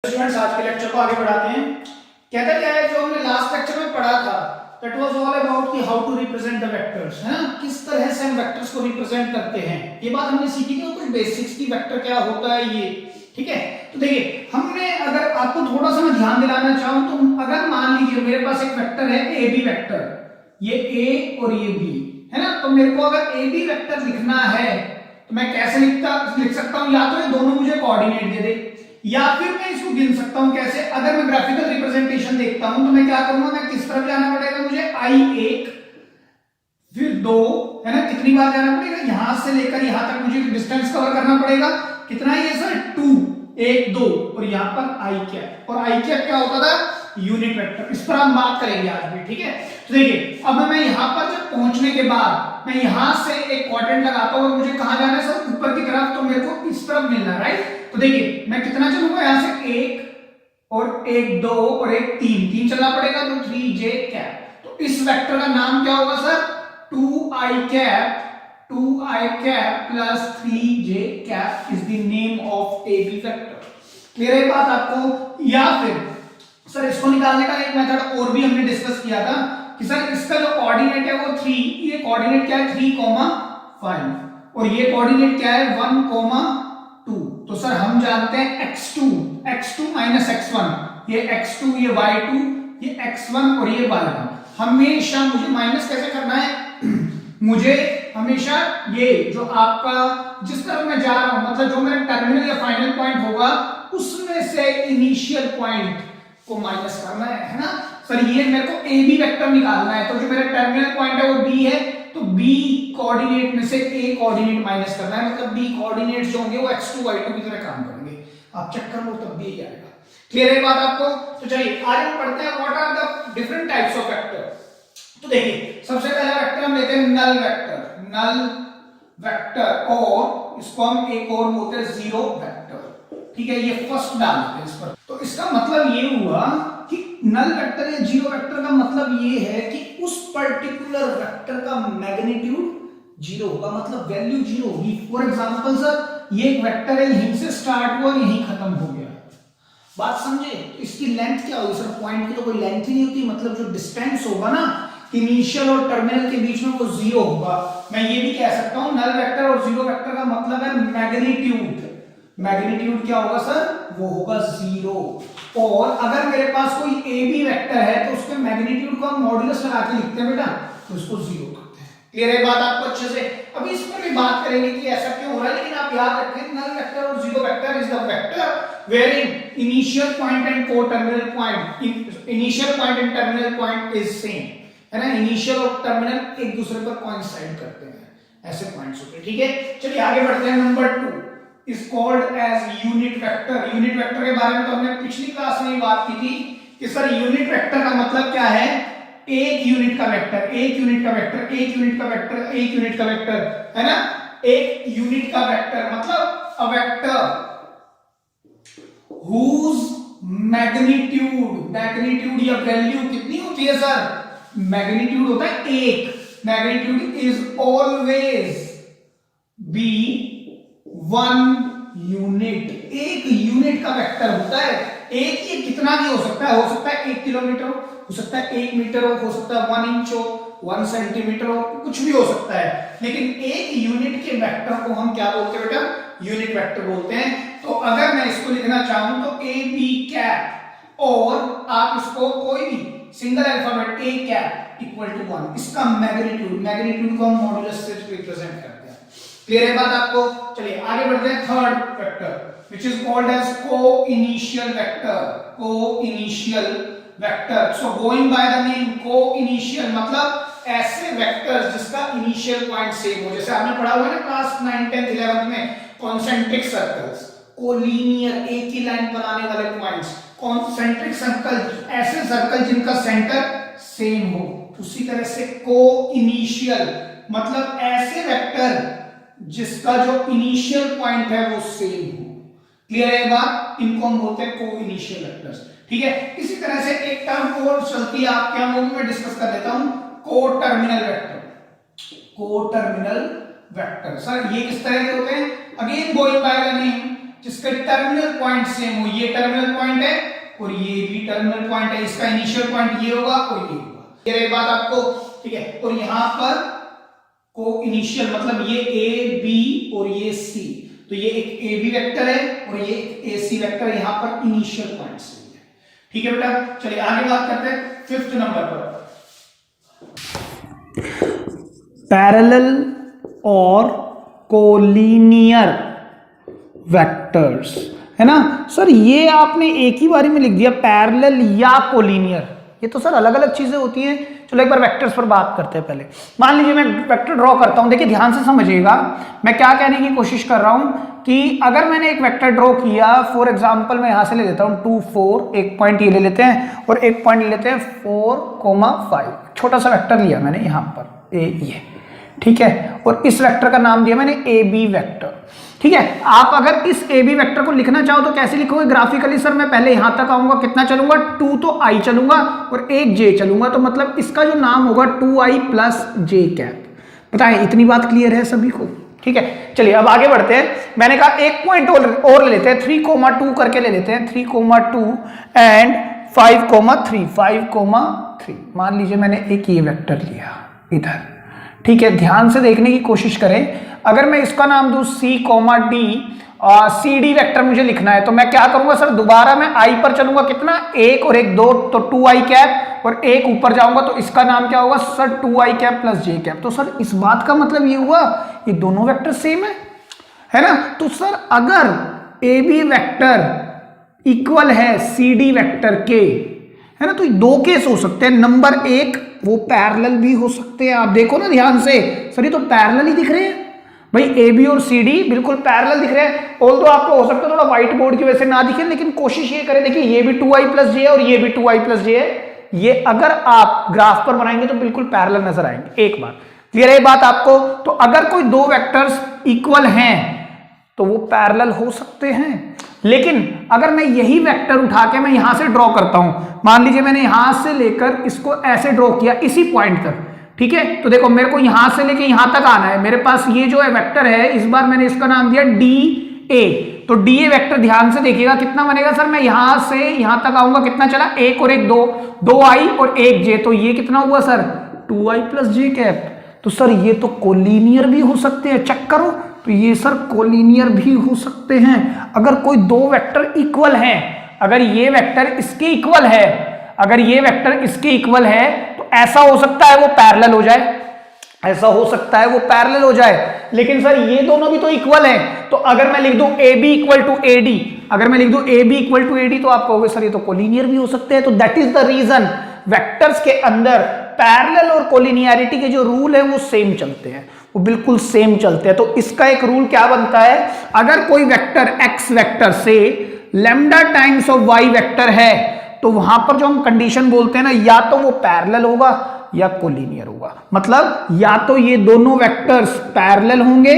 Students आज के lecture को आगे बढ़ाते हैं। कहता क्या है, जो हमने लास्ट लेक्चर में पढ़ा था दैट वाज ऑल अबाउट कि how to represent the vectors, है ना, किस तरह से हम वेक्टर्स को रिप्रेजेंट करते हैं। ये बात हमने सीखी थी, कुछ बेसिक्स की वेक्टर क्या होता है ये, ठीक है। तो देखिए हमने, अगर आपको थोड़ा सा मैं ध्यान दिलाना चाहूं तो अगर मान लीजिए मेरे पास एक वेक्टर है ए बी वेक्टर, ये ए और ये बी है ना, तो मेरे को अगर ए बी वेक्टर लिखना है तो मैं कैसे लिख सकता हूं, या तो ये दोनों मुझे कोऑर्डिनेट दे दे या फिर मैं इसको गिन सकता हूं कैसे। अगर मैं ग्राफिकल रिप्रेजेंटेशन देखता हूं तो मैं क्या करूंगा, मैं किस तरफ जाना पड़ेगा मुझे, i1 फिर 2, है ना, कितनी बार जाना पड़ेगा, यहां से लेकर यहां तक मुझे डिस्टेंस कवर करना पड़ेगा। कितना है ये सर, 2, 1 2, और यहां पर i कैप, और i कैप क्या होता था, यूनिट वेक्टर। इस पर हम बात करेंगे आज भी, ठीक है। तो देखिए अब मैं यहां पर जब पहुंचने के बाद मैं यहां से एक क्वाड्रेंट लगाता हूं और मुझे कहां जाना है सर, ऊपर की तरफ, तो मेरे को इस तरफ मिलना है, राइट। तो देखिए मैं कितना चलूंगा, यहां से 1 और 1 2 और 1 3 चलना पड़ेगा, तो 3j कैप। तो इस वेक्टर का नाम क्या होगा sir, 2i cap, 2i cap plus 3j cap is the name of AB vector. Clear है बात आपको। या फिर सर इसको निकालने का एक मेथड और भी हमने डिस्कस किया था कि सर इसका जो कोऑर्डिनेट है वो 3, ये कोऑर्डिनेट क्या है 3,5 और ये कोऑर्डिनेट क्या है 1,2। तो सर हम जानते हैं x2 माइनस x1, ये x2 ये y2 ये x1 और ये y1। हमेशा मुझे माइनस कैसे करना है मुझे हमेशा ये जो आपका जिस तरफ मैं जा रहा हूं, मतलब जो मेरा टर्मिनल या फाइनल पॉइंट होगा उसमें से इनिशियल पॉइंट को माइनस करना है ना। सर ये मेरे को ए बी वेक्टर निकालना है, तो जो मेरा टर्मिनल पॉइंट है वो बी है, तो बी कोऑर्डिनेट में से ए कोऑर्डिनेट माइनस करना है, मतलब बी कोऑर्डिनेट जो होंगे वो x2 y2 की तरह काम करेंगे। आप चेक कर लो तब भी यही आएगा। क्लियर है बात आपको। तो चलिए आज हम पढ़ते हैं what are the different types of vector. तो देखिए सबसे पहला वेक्टर हम लेते हैं नल वेक्टर, नल वेक्टर, और इसको हम एक और बोलते हैं जीरो वेक्टर, ठीक है। ये फर्स्ट डालते हैं इस पर। तो इसका मतलब ये हुआ कि नल वेक्टर या जीरो वेक्टर का मतलब ये है कि उस पर्टिकुलर वेक्टर का मैग्नीट्यूड जीरो होगा, मतलब वैल्यू जीरो होगी। फॉर एग्जांपल सर ये एक वेक्टर है, यहीं से स्टार्ट हुआ और यहीं खत्म हो गया, बात समझे। तो इसकी लेंथ क्या होगी सर, पॉइंट की तो कोई लेंथ ही नहीं होती, मतलब जो डिस्टेंस होगा ना इनिशियल और टर्मिनल के बीच में वो जीरो होगा। मैं ये भी कह सकता हूं नल वेक्टर और जीरो वेक्टर का मतलब है मैग्नीट्यूड। मैग्नीट्यूड क्या होगा सर, वो होगा जीरो। और अगर मेरे पास कोई ए बी वेक्टर है तो उसके मैग्नीट्यूड को हम मॉड्यूलस लगा के लिखते हैं बेटा, तो इसको जीरो करते हैं। क्लियर है बात आपको अच्छे से। अभी इस पर भी बात करेंगे कि ऐसा क्यों हो रहा है, लेकिन आप याद रखें नल वेक्टर और zero vector is the vector wearing initial point and को terminal point, initial point and terminal point is same, है ना। इनिशियल और टर्मिनल एक दूसरे पर कोइंसाइड करते हैं, ऐसे पॉइंट्स होते हैं, ठीक है। चलिए आगे बढ़ते हैं। Number 2 is called as unit vector। Unit vector के बारे में तो हमने पिछली क्लास में ही बात की थी कि सर यूनिट वेक्टर का मतलब क्या है, एक यूनिट का वेक्टर, एक यूनिट का वेक्टर, एक यूनिट का वेक्टर, एक यूनिट का वेक्टर, है ना। एक यूनिट का वेक्टर मतलब a vector whose magnitude, magnitude या वैल्यू कितनी होती है सर, मैग्नीट्यूड होता है एक, magnitude is always be 1 unit, एक यूनिट का वेक्टर होता है। एक ये कितना भी हो सकता है 1 किलोमीटर हो सकता है 1 मीटर हो सकता है 1 इंच हो, 1 सेंटीमीटर हो, कुछ भी हो सकता है, लेकिन एक यूनिट के वेक्टर को हम क्या बोलते हैं बेटा, यूनिट वेक्टर बोलते हैं। तो अगर मैं इसको लिखना चाहूं तो ए बी कैप, और आप इसको कोई भी single alphabet A cap equal to 1, इसका मैग्नीट्यूड को हम मॉड्यूलस से रिप्रेजेंट करते हैं। क्लियर है बात आपको। चलिए आगे बढ़ते हैं। Third vector which is called as co-initial vector, co-initial vector. So going by the name co-initial मतलब ऐसे वेक्टर्स जिसका इनिशियल पॉइंट सेम हो, जैसे आपने पढ़ा हुआ है ना क्लास 9 10 11 में कॉन्सेंट्रिक सर्कल्स, कोलिनियर एक ही लाइन बनाने वाले पॉइंट्स, कॉन्सेंट्रिक सर्कल, ऐसे सर्कल जिनका सेंटर सेम हो। उसी तरह से को-इनिशियल मतलब ऐसे वेक्टर जिसका जो इनिशियल पॉइंट है वो सेम हो। क्लियर है बात, इनको हम बोलते हैं को-इनिशियल वेक्टर्स, ठीक है। इसी तरह से एक टर्म और चलती है आपके हम लोग में डिस्कस कर लेता हूं, को-टर्मिनल वेक्टर। को-टर्मिनल वेक्टर सर ये किस तरह के होते हैं, again going by the name जिसका टर्मिनल पॉइंट सेम हो, ये टर्मिनल पॉइंट है और ये भी टर्मिनल पॉइंट है, इसका इनिशियल पॉइंट ये होगा और ये होगा। ये रही बात आपको, ठीक है। और यहां पर को इनिशियल मतलब ये ए बी और ये सी, तो ये एक ए बी वेक्टर है और ये एक ए सी वेक्टर यहां पर इनिशियल पॉइंट से है, ठीक है बेटा। चलिए आगे बात करते हैं 5th नंबर पर, पैरेलल और कोलिनियर वेक्टर्स, है ना सर। ये आपने एक ही बारी में लिख दिया पैरेलल या कोलिनियर, ये तो सर अलग अलग चीजें होती हैं। चलो एक बार वेक्टर्स पर बात करते हैं पहले। मान लीजिए मैं वेक्टर ड्रॉ करता हूं, देखिए ध्यान से समझिएगा मैं क्या कहने की कोशिश कर रहा हूं कि अगर मैंने एक वेक्टर ड्रॉ किया, फॉर एग्जांपल मैं यहां से ले लेता हूं 2 4, एक पॉइंट ये ले लेते हैं और एक पॉइंट ले लेते हैं 4,5, छोटा सा वेक्टर लिया मैंने यहां पर ये, ठीक है। और इस वेक्टर का नाम दिया मैंने ए बी वेक्टर, ठीक है। आप अगर इस ए बी वेक्टर को लिखना चाहो तो कैसे लिखोगे ग्राफिकली? सर मैं पहले यहां तक आऊंगा, कितना चलूंगा 2 तो आई चलूंगा और एक जे चलूंगा, तो मतलब इसका जो नाम होगा 2i प्लस जे कैप। बताएं इतनी बात क्लियर है सभी को? ठीक है। चलिए अब आगे बढ़ते हैं। मैंने कहा एक पॉइंट और ले लेते हैं, 3,2 करके ले लेते हैं, 3,2 एंड 5,3, 5,3। मान लीजिए मैंने एक ये वेक्टर लिया इधर, ठीक है। ध्यान से देखने की कोशिश करें, अगर मैं इसका नाम दूं C, D, C D vector मुझे लिखना है तो मैं क्या करूंगा सर? दोबारा मैं आई पर चलूंगा, कितना 1 और 1 2, तो 2i कैप, और एक ऊपर जाऊंगा तो इसका नाम क्या होगा सर? 2i कैप प्लस जे कैप। तो सर इस बात का मतलब ये हुआ ये दोनों वेक्टर सेम है ना। तो सर अगर ए बी वेक्टर इक्वल है सी डी वेक्टर के, है ना, तो दो केस हो सकते हैं। नंबर 1 वो पैरेलल भी हो सकते हैं। आप देखो ना ध्यान से, सर ये तो पैरेलल ही दिख रहे हैं भाई, ए बी और सी डी बिल्कुल पैरेलल दिख रहे हैं। ऑल्दो आपको हो सकता है थोड़ा व्हाइट बोर्ड की वजह से ना दिखे, लेकिन कोशिश ये करें, देखिए ये भी 2i प्लस जे है और ये भी 2i प्लस जे है। ये अगर आप ग्राफ पर बनाएंगे तो बिल्कुल पैरेलल नजर आएंगे। एक बार क्लियर है बात आपको? तो अगर कोई दो वेक्टर्स इक्वल हैं तो वो पैरेलल हो सकते हैं। लेकिन अगर मैं यही वेक्टर उठा के मैं यहां से ड्रॉ करता हूं, मान लीजिए मैंने यहां से लेकर इसको ऐसे ड्रॉ किया इसी पॉइंट तक, ठीक है, तो देखो मेरे को यहां से लेके यहां तक आना है। मेरे पास ये जो है वेक्टर है, इस बार मैंने इसका नाम दिया डी ए। तो डी ए वेक्टर ध्यान से देखिएगा कितना बनेगा सर? मैं यहां से यहां तक आऊंगा, कितना चला? 1 और 1 2, 2i और 1 जे, तो ये कितना हुआ सर? 2i प्लस जे कैप। तो सर ये तो कोलिनियर भी हो सकते हैं, चेक करो। तो ये सर कोलिनियर भी हो सकते हैं। अगर कोई दो वेक्टर इक्वल हैं, अगर ये वेक्टर इसके इक्वल है, अगर ये वेक्टर इसके इक्वल है तो ऐसा हो सकता है वो पैरेलल हो जाए, ऐसा हो सकता है वो पैरेलल हो जाए। लेकिन सर ये दोनों भी तो इक्वल हैं, तो अगर मैं लिख दूं A B equal to A D, अगर मैं लिख दूं A B equal to A D, तो आप कहोगे सर ये तो कोलिनियर भी हो सकते हैं। तो that is the reason vectors के अंदर पैरेलल और कोलिनियरिटी के जो रूल है वो सेम चलते हैं, वो बिल्कुल सेम चलते हैं। तो इसका एक रूल क्या बनता है? अगर कोई वेक्टर एक्स वेक्टर से lambda times of Y vector है तो वहां पर जो हम कंडीशन बोलते हैं ना, या तो वो पैरेलल होगा या कोलिनियर होगा। मतलब या तो ये दोनों वेक्टर्स पैरेलल होंगे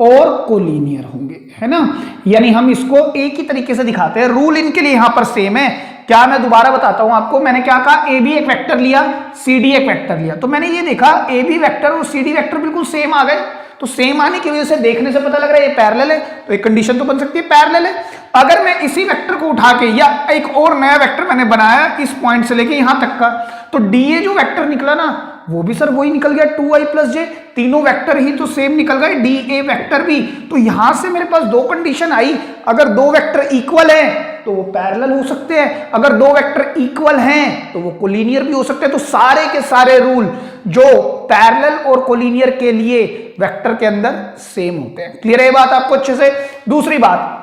और कोलिनियर होंगे, है ना। यानी हम इसको एक ही तरीके से दिखाते हैं, रूल इनके लिए यहां पर सेम है। क्या मैं दोबारा बताता हूं आपको, मैंने क्या कहा? ए बी एक वेक्टर लिया, सी डी एक वेक्टर लिया, तो मैंने ये देखा ए बी वेक्टर और सी डी वेक्टर बिल्कुल सेम आ गए। तो सेम आने की वजह से देखने से पता लग रहा है ये पैरेलल है, तो एक कंडीशन तो बन सकती है पैरेलल है। अगर मैं इसी वेक्टर को उठा के या एक और नया वेक्टर मैंने बनाया इस पॉइंट से लेके यहां तक का, तो डी ए जो वेक्टर निकला ना वो भी सर वही निकल गया 2i प्लस जे। तीनों वेक्टर ही तो सेम निकल गए, डी ए वेक्टर भी। तो यहां से मेरे पास दो कंडीशन आई, अगर दो वेक्टर इक्वल है तो वो पैरेलल हो सकते हैं, अगर दो वेक्टर इक्वल हैं तो वो कोलिनियर भी हो सकते हैं। तो सारे के सारे रूल जो पैरेलल और कोलिनियर के लिए वेक्टर के अंदर सेम होते हैं। क्लियर है बात आपको अच्छे से? दूसरी बात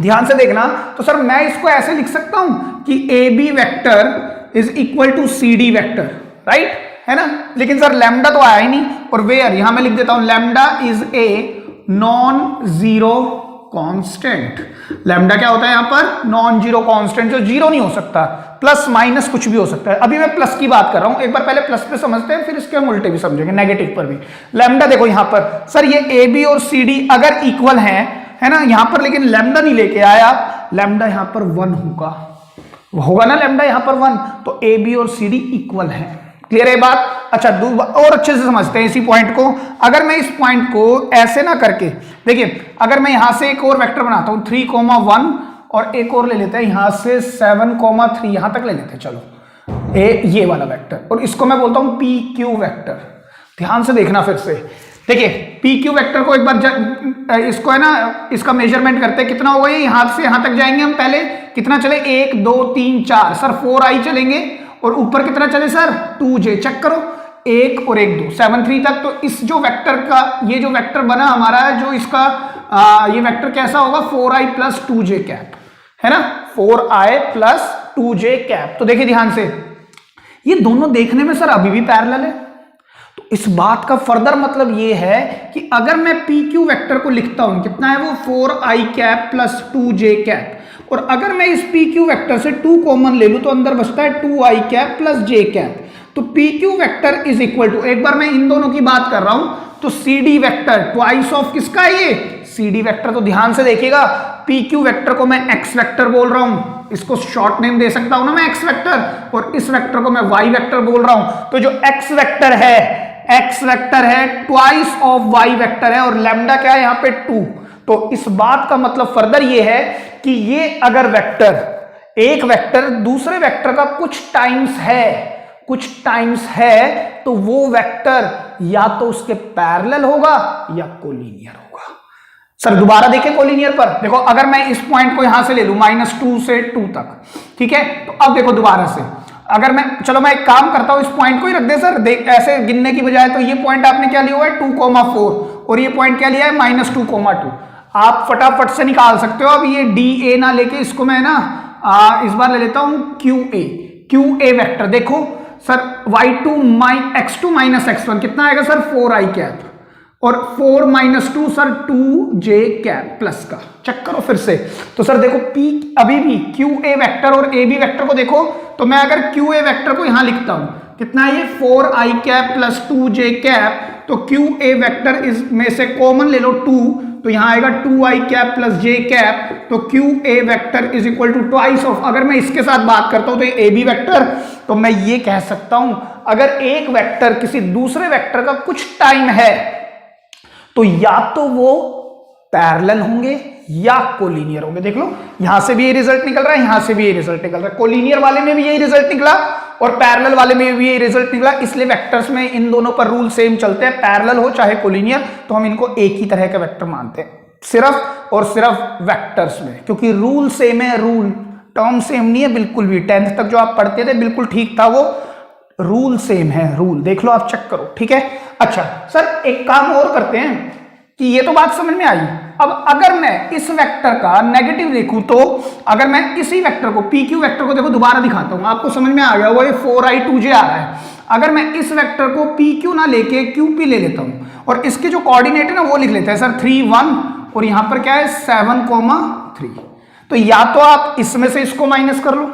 ध्यान से देखना, तो सर मैं इसको ऐसे लिख सकता हूं कि A B vector is equal to C D vector, right, है ना। लेकिन सर लैम्डा तो आया ही नहीं, और वेयर यहां मैं लिख देता हूं lambda is a non zero constant. Lambda क्या होता है यहां पर? नॉन जीरो कांस्टेंट, जो जीरो नहीं हो सकता, प्लस माइनस कुछ भी हो सकता है। अभी मैं प्लस की बात कर रहा हूं, एक बार पहले प्लस पे समझते हैं, फिर इसके हम उल्टे भी समझेंगे, नेगेटिव पर भी। लैम्डा देखो यहां पर सर ये ए बी और सी डी अगर इक्वल है ना, यहां पर लेकिन लैम्डा नहीं लेके आया, लैम्डा यहां पर 1 होगा ना लैम्डा यहां पर 1, तो ए बी और सी डी इक्वल है। क्लियर है बात? अच्छा, और अच्छे से समझते हैं इसी पॉइंट को। अगर मैं इस पॉइंट को ऐसे ना करके, देखिए अगर मैं यहां से एक और वेक्टर बनाता हूं 3,1 और एक और ले लेते हैं यहां से 7,3, यहां तक ले लेते हैं, चलो ये वाला वेक्टर, और इसको मैं बोलता हूं पी क्यू वेक्टर। ध्यान से देखना फिर से, देखिए पी क्यू वेक्टर को एक बार इसको है ना, इसका मेजरमेंट करते हैं कितना होगा ये, यहां से यहां तक जाएंगे हम, पहले कितना चले 1 2 3 4 सर 4i चलेंगे, और ऊपर कितना चले सर 2j, चेक करो 1 और 1 2 7 3 तक। तो इस जो वेक्टर का ये जो वेक्टर बना हमारा है, जो इसका ये वेक्टर कैसा होगा 4i प्लस 2j कैप, है ना, 4i प्लस 2j कैप। तो देखिए ध्यान से, ये दोनों देखने में सर अभी भी पैरेलल है। तो इस बात का फर्दर मतलब ये है कि अगर मैं पी क्यू वेक्टर को लिखता हूं, कितना है वो 4i cap plus 2j cap, और अगर मैं इस पी क्यू वेक्टर से 2 कॉमन ले लूं तो अंदर बचता है 2i cap plus j cap. तो P Q vector is equal to, एक बार मैं इन दोनों की बात कर रहा हूं, तो C D vector twice of किसका है ये सी डी वेक्टर। तो ध्यान से देखिएगा, पी क्यू वेक्टर को मैं एक्स वेक्टर बोल रहा हूं, इसको शॉर्ट नेम दे सकता हूं ना मैं एक्स वेक्टर, और इस वेक्टर को मैं वाई वेक्टर बोल रहा हूं। तो जो एक्स वेक्टर है ट्वाइस ऑफ वाई वेक्टर है, और लैम्डा क्या है यहाँ पे 2। तो इस बात का मतलब फर्दर ये है कि ये अगर वेक्टर, एक वेक्टर दूसरे वेक्टर का कुछ टाइम्स है तो वो वेक्टर या तो उसके पैरेलल होगा या कोलिनियर होगा। सर दोबारा देखें कोलिनियर पर, देखो अगर मैं इस पॉइंट को यहां से ले लूं -2 से 2 तक, ठीक है, तो अब देखो दोबारा से अगर मैं, चलो मैं एक काम करता हूं, इस पॉइंट को ही रख दे सर, देख ऐसे गिनने की बजाय, तो ये पॉइंट आपने क्या लिया हुआ है 2,4 और ये पॉइंट क्या लिया है -2,2। आप फटाफट से निकाल सकते हो। अब ये डी ए ना लेके इसको मैं ना इस बार ले लेता हूं क्यू ए वेक्टर। देखो sir y2 x2 minus x1 कितना आएगा सर 4i कैप, और 4 - 2 सर 2j कैप प्लस का, चेक करो फिर से। तो सर देखो P अभी भी क्यू ए वेक्टर और ए बी वेक्टर को देखो, तो मैं अगर क्यू ए वेक्टर को यहां लिखता हूं, कितना है ये 4i cap plus 2j cap, तो क्यू ए वेक्टर इस में से कॉमन ले लो 2, तो यहां आएगा 2i cap plus j cap. तो Q A vector is equal to twice of, अगर मैं इसके साथ बात करता हूं तो ये ए बी वेक्टर, तो मैं ये कह सकता हूं अगर एक वेक्टर किसी दूसरे वेक्टर का कुछ टाइम है तो या तो वो पैरेलल होंगे या कोलिनियर होंगे। देख लो यहां से भी ये रिजल्ट निकल रहा है, यहां से भी ये रिजल्ट निकल रहा है, कोलिनियर वाले में भी यही रिजल्ट निकला और पैरेलल वाले में भी यही रिजल्ट निकला। इसलिए वेक्टर्स में इन दोनों पर रूल सेम चलते हैं, पैरेलल हो चाहे कोलिनियर, तो हम इनको एक ही तरह के वेक्टर मानते हैं सिर्फ और सिर्फ वेक्टर्स में, क्योंकि रूल सेम है, रूल टर्म सेम नहीं है बिल्कुल भी। 10th तक जो आप पढ़ते थे बिल्कुल ठीक था, वो रूल सेम है, रूल देख लो आप, चेक करो, ठीक है। अच्छा सर एक काम और करते हैं कि ये तो बात समझ में आई। अब अगर मैं इस वेक्टर का नेगेटिव देखूं, तो अगर मैं इसी वेक्टर को पी क्यू वेक्टर को देखो दोबारा दिखाता हूं, आपको समझ में आ गया वो 4i 2j आ रहा है। अगर मैं इस वेक्टर को पी क्यू ना लेके क्यू पी ले लेता हूं और इसके जो कोऑर्डिनेट है ना वो लिख लेते हैं सर 3 1, और यहां पर क्या है 7,3, तो या तो आप इसमें से इसको माइनस कर लो,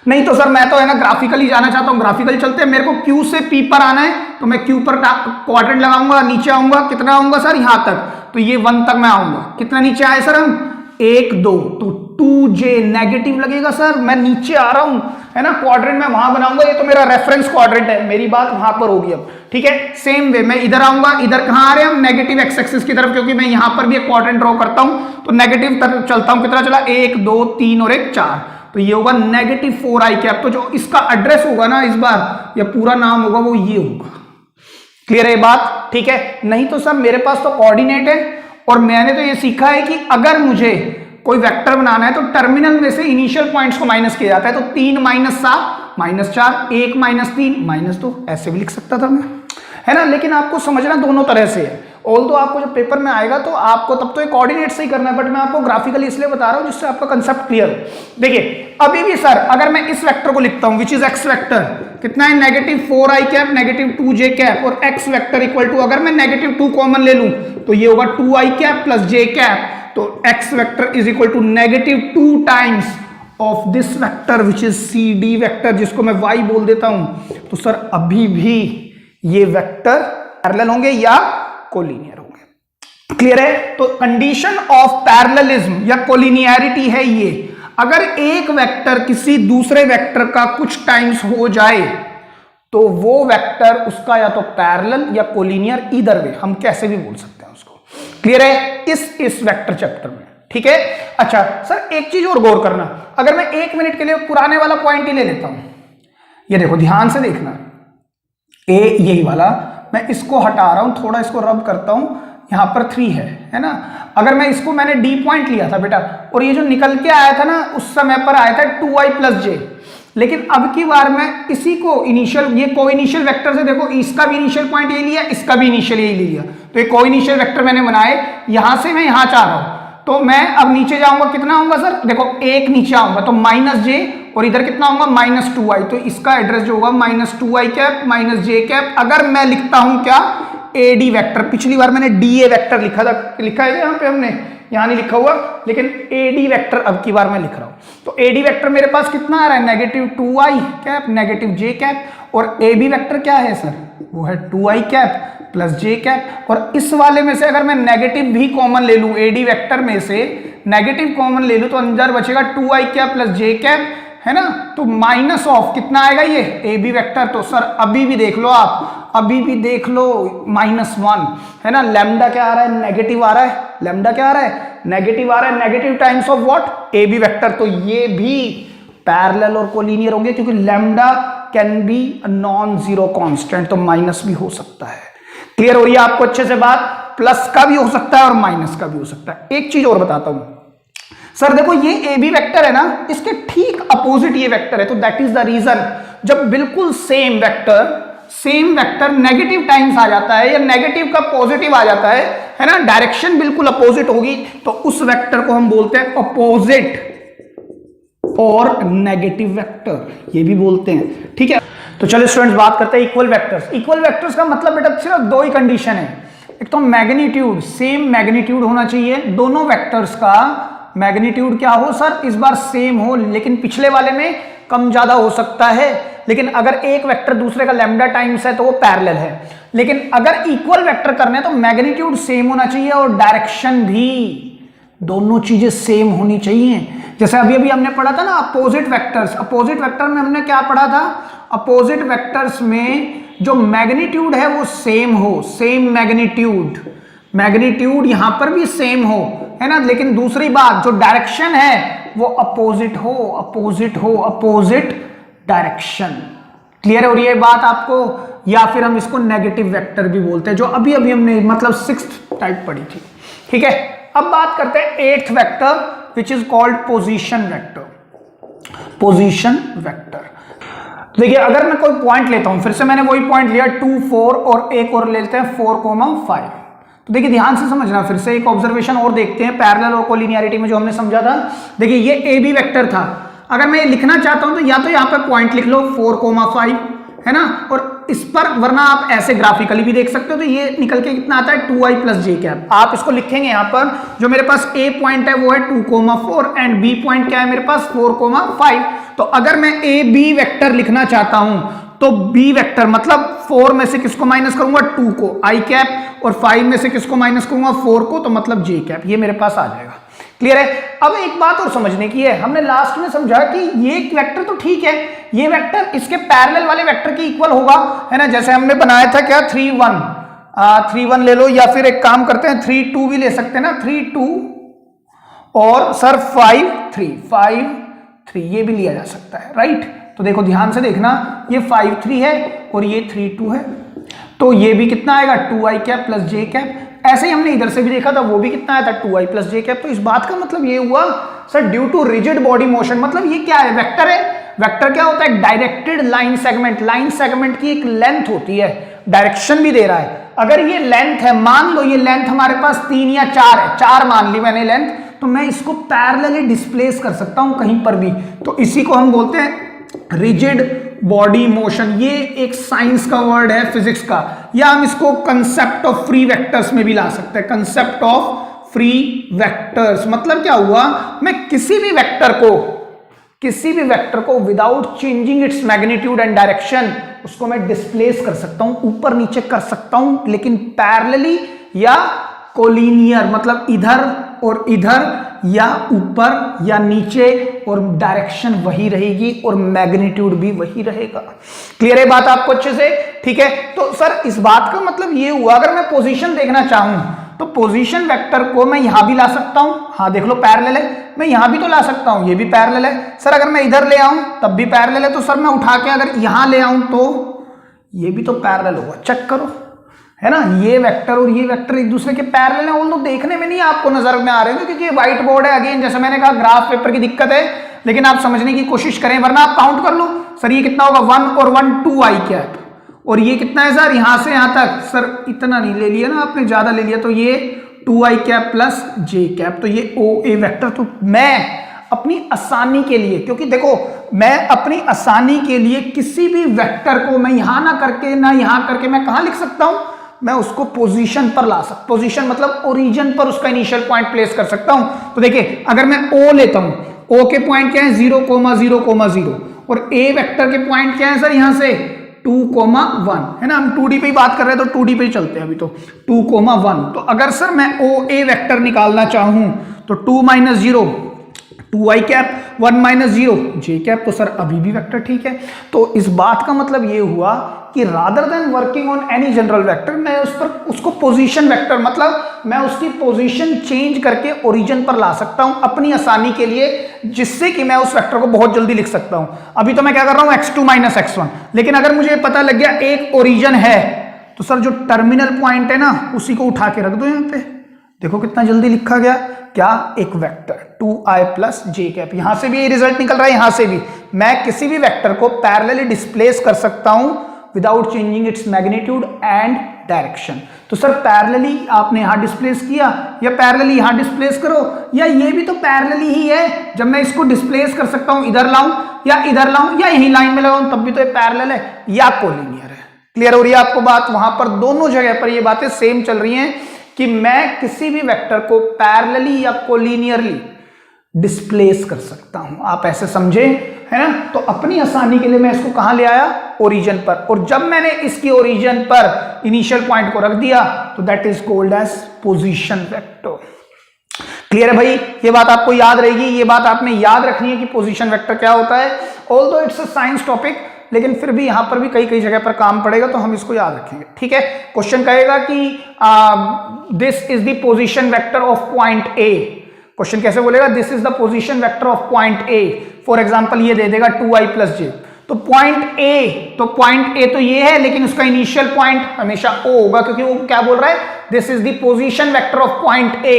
नहीं तो सर मैं तो है ना ग्राफिकली जाना चाहता हूं, ग्राफिकली चलते हैं। मेरे को Q से P पर आना है तो मैं Q पर क्वाड्रेंट लगाऊंगा, नीचे आऊंगा, कितना आऊंगा सर यहां तक, तो ये 1 तक मैं आऊंगा। कितना नीचे आए सर हम 1 2, तो 2j नेगेटिव लगेगा सर, मैं नीचे आ रहा हूं, है ना, क्वाड्रेंट मैं वहां बनाऊंगा, ये तो मेरा रेफरेंस क्वाड्रेंट है, मेरी बात वहां पर होगी अब, ठीक है। सेम वे मैं इधर आऊंगा, इधर कहां आ रहे हैं हम नेगेटिव एक्स एक्सिस की तरफ, क्योंकि मैं यहां पर भी एक क्वाड्रेंट ड्रॉ करता हूं, तो नेगेटिव तरफ चलता हूं। कितना चला 1 2 3 और 1 4, तो ये होगा -4i कैप। तो जो इसका एड्रेस होगा ना इस बार, या पूरा नाम होगा वो ये होगा। क्लियर है बात, ठीक है। नहीं तो सर मेरे पास तो कोऑर्डिनेट है, और मैंने तो ये सीखा है कि अगर मुझे कोई वेक्टर बनाना है तो टर्मिनल में से इनिशियल पॉइंट्स को माइनस किया जाता है, तो 3 - 7 -4, 1 - 3 -2, ऐसे भी लिख सकता था मैं, है ना। लेकिन आपको समझना दोनों तरह से है, ऑल्दो आपको जब पेपर में आएगा तो आपको तब तो एक कोऑर्डिनेट से ही करना है, बट मैं आपको ग्राफिकली इसलिए बता रहा हूं जिससे आपका कंसेप्ट क्लियर हो। देखिए अभी भी सर अगर मैं इस वेक्टर को लिखता हूं विच इज एक्स वेक्टर, कितना है -4i कैप -2j कैप, और एक्स वेक्टर इक्वल टू, अगर मैं -2 कॉमन ले लूं तो ये होगा 2i cap plus j cap, तो X vector is equal to -2 times of this vector which is C D vector, जिसको मैं y बोल देता हूं। तो सर अभी भी ये वेक्टर पैरेलल होंगे या कोलिनियर होंगे। क्लियर है। तो कंडीशन ऑफ पैरेललिज्म या कोलिनियरिटी है ये, अगर एक वेक्टर किसी दूसरे वेक्टर का कुछ टाइम्स हो जाए तो वो वेक्टर उसका या तो पैरेलल या कोलिनियर, ईदर वे हम कैसे भी बोल सकते हैं उसको। क्लियर है इस वेक्टर चैप्टर में, ठीक है। अच्छा सर एक चीज और गौर करना, अगर मैं 1 मिनट के लिए पुराने वाला पॉइंट ही ले लेता हूं, ये देखो ध्यान से देखना, ए यही वाला, मैं इसको हटा रहा हूं, थोड़ा इसको रब करता हूं, यहां पर 3 है ना। अगर मैं इसको मैंने डी पॉइंट लिया था बेटा, और ये जो निकल के आया था ना उस समय पर आया था 2i + j, लेकिन अब की बार मैं इसी को इनिशियल, ये कोइनिशियल वेक्टर से देखो, इसका भी इनिशियल पॉइंट यही लिया, इसका भी इनिशियल यही लिया, तो ये कोइनिशियल वेक्टर मैंने बनाए, यहां से मैं यहां चाह रहा हूं, तो मैं अब नीचे जाऊंगा, कितना आऊंगा सर, देखो 1 नीचे आऊंगा तो -j, और इधर कितना आऊंगा -2i, तो इसका एड्रेस जो होगा -2i कैप -j कैप। अगर मैं लिखता हूं क्या, AD वेक्टर, पिछली बार मैंने DA वेक्टर लिखा था, लिखा है यहाँ पे हमने, यहाँ नहीं लिखा हुआ, लेकिन AD वेक्टर अब की बार मैं लिख रहा हूं, तो AD वेक्टर मेरे पास कितना आ रहा है, -2i कैप -j कैप, और AB वेक्टर क्या है सर, वो है 2i कैप +j कैप। और इस वाले में से अगर मैं नेगेटिव भी कॉमन ले लूं, AD वेक्टर में से नेगेटिव कॉमन ले लूं, तो अंदर बचेगा 2i कैप +j कैप, है ना, तो माइनस ऑफ कितना आएगा ये AB वेक्टर, तो सर अभी भी देख लो आप, अभी भी देख लो -1, है ना, लैम्डा क्या आ रहा है, नेगेटिव आ रहा है, लैम्डा क्या आ रहा है, नेगेटिव आ रहा है, negative times of what, AB vector, तो ये भी पैरेलल और कोलिनियर होंगे, क्योंकि lambda can be non zero constant, तो माइनस भी हो सकता है। क्लियर हो रही है आपको अच्छे से बात, प्लस का भी हो सकता है और माइनस का भी हो सकता है। एक चीज और बताता हूं सर, देखो ये AB वेक्टर है ना, इसके ठीक अपोजिट ये वेक्टर है, तो दैट इज द रीजन जब बिल्कुल सेम वेक्टर नेगेटिव टाइम्स आ जाता है या नेगेटिव का पॉजिटिव आ जाता है ना, डायरेक्शन बिल्कुल अपोजिट होगी, तो उस वेक्टर को हम बोलते हैं अपोजिट और नेगेटिव वेक्टर, ये भी बोलते हैं, ठीक है। तो चलो स्टूडेंट्स बात करते हैं इक्वल वेक्टर्स। इक्वल वेक्टर्स का मतलब बेटा सिर्फ 2 ही कंडीशन है, एक तो मैग्नीट्यूड, सेम मैग्नीट्यूड होना चाहिए, दोनों वेक्टर्स का मैग्नीट्यूड क्या हो सर, इस बार सेम हो, लेकिन पिछले वाले में कम ज्यादा हो सकता है, लेकिन अगर एक वेक्टर दूसरे का लैम्डा टाइम्स है तो वो पैरेलल है, लेकिन अगर इक्वल वेक्टर करने हैं तो मैग्नीट्यूड सेम होना चाहिए और डायरेक्शन भी, दोनों चीजें सेम होनी चाहिए। जैसे अभी अभी हमने पढ़ा था ना अपोजिट वेक्टर्स, अपोजिट वेक्टर में हमने क्या पढ़ा था, अपोजिट वेक्टर्स में जो मैग्नीट्यूड है वो सेम हो, सेम मैग्नीट्यूड यहां पर भी सेम हो, है ना, लेकिन दूसरी बात जो डायरेक्शन है वो अपोजिट डायरेक्शन। क्लियर हो रही है बात आपको, या फिर हम इसको नेगेटिव वेक्टर भी बोलते हैं, जो अभी अभी हमने मतलब 6th टाइप पढ़ी थी, ठीक है। अब बात करते हैं 8th vector which is called position vector. देखिए अगर मैं कोई पॉइंट लेता हूं, फिर से मैंने वही पॉइंट लिया 2, 4 और एक और लेते हैं 4, 5, तो देखिए ध्यान से समझना, फिर से एक ऑब्जर्वेशन और देखते हैं पैरेलल और कोलिनियरिटी में जो हमने समझा था। देखिए ये AB वेक्टर था, अगर मैं ये लिखना चाहता हूं तो या तो यहां पर पॉइंट लिख लो 4, 5, है ना, और इस पर, वरना आप ऐसे ग्राफिकली भी देख सकते हो, तो ये निकल के कितना आता है 2i + j कैप। आप इसको लिखेंगे यहां पर, जो मेरे पास A पॉइंट है वो है 2, 4 एंड B पॉइंट क्या है मेरे पास 4, 5। तो अगर मैं AB वेक्टर लिखना चाहता हूं तो B वेक्टर मतलब 4 में से किसको माइनस करूंगा, 2 को i कैप, और 5 में से किसको माइनस करूंगा, 4 को, तो मतलब j कैप, ये मेरे पास आ जाएगा। क्लियर है। अब एक बात और समझने की है, हमने लास्ट में समझा कि ये वेक्टर तो ठीक है, ये वेक्टर इसके पैरेलल वाले वेक्टर के इक्वल होगा, है ना, जैसे हमने बनाया था क्या 3, 1 ले लो, या फिर एक काम करते हैं 3, 2 भी ले सकते हैं ना, 3, 2 और सर 5, 3 ये भी लिया जा सकता है, राइट। तो देखो ध्यान से देखना, ये 5, 3 है और ये 3, 2 है, तो ये भी कितना आएगा 2i कैप + j कैप। ऐसे ही हमने इधर से भी देखा था, वो भी कितना आया था 2i + j कैप। तो इस बात का मतलब ये हुआ sir due to rigid body motion, मतलब ये क्या है, वेक्टर है। वेक्टर क्या होता है, directed line segment, line segment की एक लेंथ होती है, डायरेक्शन भी दे रहा है। अगर ये लेंथ है, मान लो ये लेंथ हमारे पास 3 या 4 है, 4 मान ली मैंने लेंथ, तो मैं इसको पैरेलली डिस्प्लेस कर सकता हूं कहीं पर भी, तो इसी को हम बोलते हैं रिजिड बॉडी मोशन। ये एक साइंस का वर्ड है, फिजिक्स का, या हम इसको कंसेप्ट ऑफ फ्री वेक्टर्स में भी ला सकते हैं, कंसेप्ट ऑफ फ्री वेक्टर्स। मतलब क्या हुआ, मैं किसी भी वेक्टर को without changing its magnitude and direction उसको मैं डिस्प्लेस कर सकता हूं, ऊपर नीचे कर सकता हूं, लेकिन पैरेलली या कोलिनियर, मतलब इधर और इधर या ऊपर या नीचे, और डायरेक्शन वही रहेगी और मैग्नीट्यूड भी वही रहेगा। क्लियर है बात आपको अच्छे से? ठीक है, तो सर इस बात का मतलब ये हुआ, अगर मैं पोजीशन देखना चाहूं तो पोजीशन वेक्टर को मैं यहां भी ला सकता हूं। हाँ देख लो पैरेलल है, मैं यहां भी तो ला सकता हूं, ये भी पैरेलल है। सर अगर मैं इधर ले आऊं तब भी पैरेलल है, तो सर मैं उठा के अगर यहां ले आऊं तो ये भी तो पैरेलल होगा। चेक करो, है ना, ये वेक्टर और ये वेक्टर एक दूसरे के पैरेलल हैं। ऑल्दो देखने में नहीं आपको नजर में आ रहे हैं क्योंकि ये व्हाइट बोर्ड है। अगेन जैसे मैंने कहा ग्राफ पेपर की दिक्कत है, लेकिन आप समझने की कोशिश करें, वरना आप काउंट कर लो। सर ये कितना होगा, 1 और 1 2 आई कैप, और ये कितना है सर यहां से यहां तक, सर इतना नहीं ले लिया ना आपने, ज्यादा ले लिया, तो ये 2 आई कैप प्लस जे कैप, तो ये ओ ए वेक्टर। तो मैं अपनी आसानी के लिए, क्योंकि देखो मैं अपनी आसानी के लिए किसी भी वेक्टर को मैं यहां ना करके ना यहां करके मैं कहां लिख सकता हूं, मैं उसको पोजीशन पर ला सकता, पोजीशन मतलब ओरिजिन पर उसका इनिशियल पॉइंट प्लेस कर सकता हूं। तो देखिए अगर मैं ओ लेता हूं, ओ के पॉइंट क्या है 0,0,0, और ए वेक्टर के पॉइंट क्या है सर यहां से 2,1, है ना, हम 2D पे ही बात कर रहे हैं तो 2D पे ही चलते हैं अभी, तो 2,1। तो अगर सर मैं ओ ए वेक्टर निकालना चाहूं तो 2 - 0 2 आई कैप, 1 - 0 जे कैप, तो सर अभी भी वेक्टर ठीक है। तो इस बात का मतलब ये हुआ कि rather than working on any general vector, मैं उस पर उसको पोजीशन वेक्टर मतलब मैं उसकी पोजीशन चेंज करके ओरिजिन पर ला सकता हूं अपनी आसानी के लिए, जिससे कि मैं उस वेक्टर को बहुत जल्दी लिख सकता हूं। अभी तो मैं क्या कर रहा हूं x2 - x1, लेकिन अगर मुझे पता लग गया एक ओरिजिन है तो सर जो टर्मिनल पॉइंट है ना उसी को उठा के रख दो यहां पे। देखो कितना जल्दी लिखा गया, क्या, एक वेक्टर 2i प्लस जे कैप। यहां से भी ये रिजल्ट निकल रहा है, यहां से भी मैं किसी भी वेक्टर को पैरेलली डिस्प्लेस कर सकता हूं without changing its magnitude and direction. तो सर पैरेलली आपने यहां डिस्प्लेस किया या पैरेलली यहां डिस्प्लेस करो, या ये भी तो पैरेलली ही है, जब मैं इसको डिस्प्लेस कर सकता हूं इधर लाऊं या इधर लाऊं या यही लाइन में लगाऊं तब भी तो ये पैरेलल है या कोलिनियर है। क्लियर हो रही है आपको बात? वहां पर दोनों जगह पर ये बातें सेम चल रही हैं कि मैं किसी भी वेक्टर को पैरेलली या कोलिनियरली डिस्प्लेस कर सकता हूं। आप ऐसे समझे, है ना? तो अपनी आसानी के लिए मैं इसको कहां ले आया, ओरिजिन पर, और जब मैंने इसकी ओरिजिन पर इनिशियल पॉइंट को रख दिया तो that is called as position vector. Clear है भाई? ये बात आपको याद रहेगी, ये बात आपने याद रखनी है कि पोजीशन वेक्टर क्या होता है। Although it's a science topic, लेकिन फिर भी यहां पर भी कई कई जगह पर काम पड़ेगा, तो हम इसको याद रखेंगे। ठीक है, क्वेश्चन कहेगा कि this is the position vector of point A. Question कैसे बोलेगा, this is the position vector of point A. For example ये दे देगा 2i + j, तो पॉइंट ए तो ये है, लेकिन उसका इनिशियल पॉइंट हमेशा o होगा, क्योंकि वो क्या बोल रहा है, this is the position vector of point A.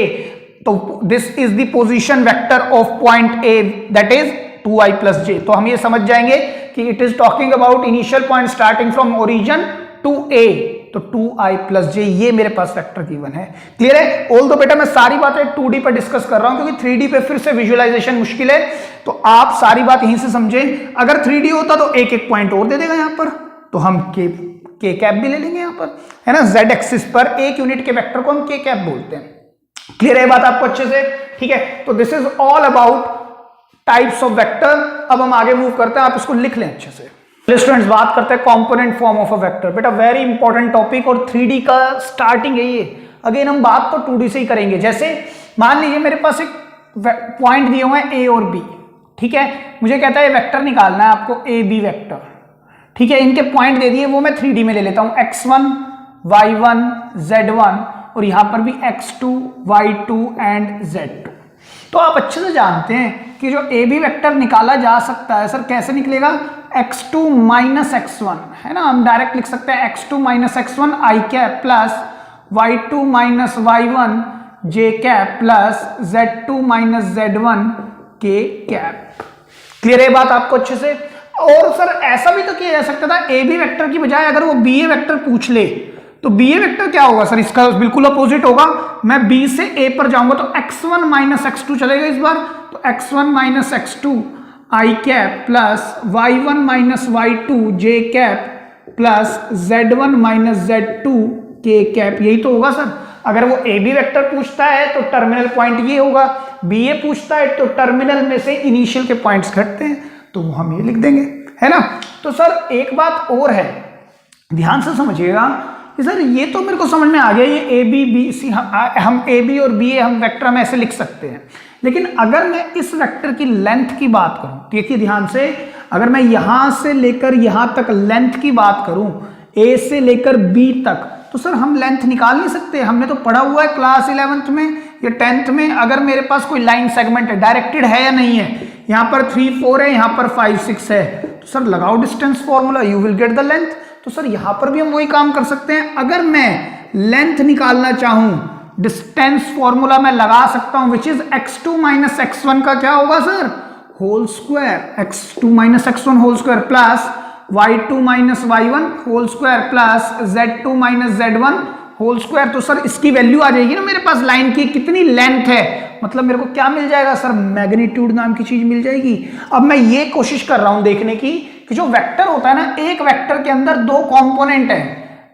तो this is the position vector of point A, that is 2i + j। तो हम ये समझ जाएंगे कि it is talking about initial point starting from origin to A, तो 2i + j ये मेरे पास वेक्टर गिवन है। क्लियर है? ऑल्दो बेटा मैं सारी बातें 2D पर डिस्कस कर रहा हूं क्योंकि 3D पे फिर से विजुअलाइजेशन मुश्किल है, तो आप सारी बात यहीं से समझें। अगर 3D होता तो एक एक पॉइंट और दे देगा यहां पर, तो हम के कैप भी ले लेंगे यहां पर, है ना। z एक्सिस पर एक यूनिट के वेक्टर को हम के कैप बोलते हैं। क्लियर है बात आपको अच्छे से? ठीक है, तो this is all about types of vector. अब हम आगे मूव करते हैं, आप इसको लिख लें अच्छे से। स्टूडेंट्स बात करते हैं component form of a vector. बेटा वेरी इंपॉर्टेंट टॉपिक, और 3D का स्टार्टिंग है ये। अगेन हम बात तो 2D से ही करेंगे। जैसे मान लीजिए मेरे पास एक पॉइंट दिए हुए हैं A और B, ठीक है, मुझे कहता है वेक्टर निकालना है आपको AB वेक्टर, ठीक है। इनके पॉइंट दे दिए, वो मैं 3D में ले लेता हूं, x1 y1 z1, और यहां पर भी x2 y2 एंड z2। तो आप अच्छे से जानते हैं कि जो ए बी वेक्टर निकाला जा सकता है, सर कैसे निकलेगा, x2 - x1, है ना। हम डायरेक्ट लिख सकते हैं x2 - x1 i cap plus y2 - y1 j cap plus z2 - z1 k cap. Clear है बात आपको अच्छे से? और सर ऐसा भी तो किया जा सकता था, ए बी वेक्टर की बजाय अगर वो बी ए वेक्टर पूछ ले तो बी ए वेक्टर क्या होगा सर, इसका बिल्कुल अपोजिट होगा। मैं बी से ए पर जाऊंगा तो x1 - x2 चलेगा इस बार, तो x1 - x2 i cap plus y1 - y2 j cap plus z1 - z2 k cap. यही तो होगा सर। अगर वो ए बी वेक्टर पूछता है तो टर्मिनल पॉइंट ये होगा, बी ए पूछता है तो टर्मिनल में से इनिशियल के पॉइंट्स घटते हैं, तो हम ये लिख देंगे, है ना। तो सर एक बात और है, ध्यान से समझिएगा, कि सर ये तो मेरे को समझ में आ गया, ये ए बी बी सी, हम ए बी और बी ए हम वेक्टर हम ऐसे लिख सकते हैं, लेकिन अगर मैं इस वेक्टर की लेंथ की बात करूं, देखिए ध्यान से, अगर मैं यहां से लेकर यहां तक लेंथ की बात करूं, ए से लेकर बी तक, तो सर हम लेंथ निकाल नहीं सकते? हमने तो पढ़ा हुआ है क्लास 11th में या 10th में, अगर मेरे पास कोई लाइन सेगमेंट है, डायरेक्टेड है या नहीं है, यहाँ पर 3 4 है, यहाँ पर 5 6 है, तो सर लगाओ distance formula, you will get the length. तो सर यहां पर भी हम वही काम कर सकते हैं। अगर मैं लेंथ निकालना चाहूं, डिस्टेंस फॉर्मूला मैं लगा सकता हूं, which is x2 minus x1 का क्या होगा sir? Whole square, x2 minus x1 whole square plus y2 minus y1 whole square plus z2 minus z1 whole square. तो सर इसकी वैल्यू आ जाएगी ना मेरे पास लाइन की, कितनी लेंथ है, मतलब मेरे को क्या मिल जाएगा सर? मैग्नीट्यूड नाम की चीज मिल जाएगी। अब मैं ये कोशिश कर रहा हूं देखने की कि जो वेक्टर होता है ना, एक वेक्टर के अंदर दो कंपोनेंट है,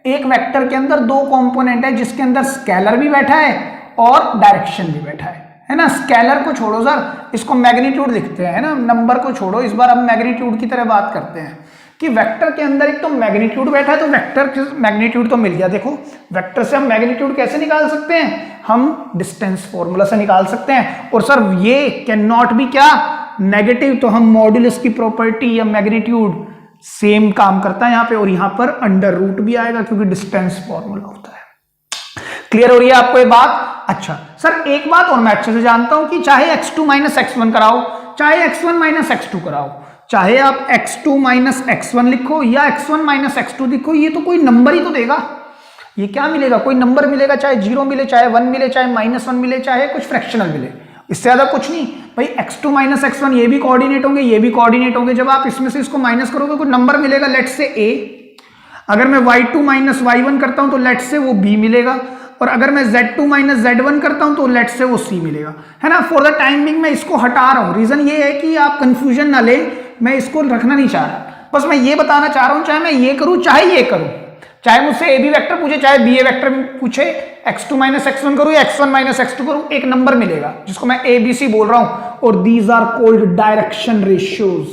एक वेक्टर के अंदर दो कंपोनेंट है, जिसके अंदर स्केलर भी बैठा है और डायरेक्शन भी बैठा है ना। स्केलर को छोड़ो सर, इसको मैग्नीट्यूड लिखते हैं, है ना, नंबर को छोड़ो, इस बार हम मैग्नीट्यूड की तरह बात करते हैं कि वेक्टर के अंदर एक तो मैग्नीट्यूड बैठा है, तो वेक्टर मैग्नीट्यूड तो मिल गया। देखो वेक्टर से हम मैग्नीट्यूड कैसे निकाल सकते हैं? हम डिस्टेंस फॉर्मूला से निकाल सकते हैं। और सर ये कैन नॉट बी क्या? नेगेटिव, तो हम मॉड्यूलस की प्रॉपर्टी या मैग्नीट्यूड सेम काम करता है यहाँ पे, और यहाँ पर अंडर रूट भी आएगा क्योंकि डिस्टेंस फॉर्मूला होता है। क्लियर हो रही है आपको ये बात? अच्छा सर एक बात और मैं अच्छे से जानता हूं कि चाहे x2 माइनस x1 कराओ, चाहे x1 माइनस x2 कराओ, चाहे आप x2 माइनस x1 लिखो या x1 माइनस x2 लिखो, ये तो कोई नंबर ही तो देगा। ये क्या मिलेगा? कोई नंबर मिलेगा, चाहे 0 मिले, चाहे 1 मिले, चाहे -1 मिले, चाहे कुछ फ्रैक्शनल मिले, इससे ज्यादा कुछ नहीं भाई। x2 माइनस x1 ये भी कोऑर्डिनेट होंगे, ये भी कोऑर्डिनेट होंगे। जब आप इसमें से इसको माइनस करोगे कोई नंबर मिलेगा, लेट से a। अगर मैं y2 माइनस y1 करता हूं तो लेट से वो b मिलेगा, और अगर मैं z2 माइनस z1 करता हूं तो लेट से वो c मिलेगा, है ना। फॉर द टाइम बिंग मैं इसको हटा रहा हूं, रीजन ये है कि आप कंफ्यूजन ना ले, मैं इसको रखना नहीं चाह रहा, बस मैं ये बताना चाह रहा हूं, चाहे मैं ये करूं चाहे ये करूं, चाहे मुझसे ए बी वेक्टर पूछे चाहे बी ए वेक्टर पूछे, x2 माइनस x1 करूं या x1 माइनस x2 करूं, एक नंबर मिलेगा जिसको मैं ए बी सी बोल रहा हूं, और these are called direction ratios.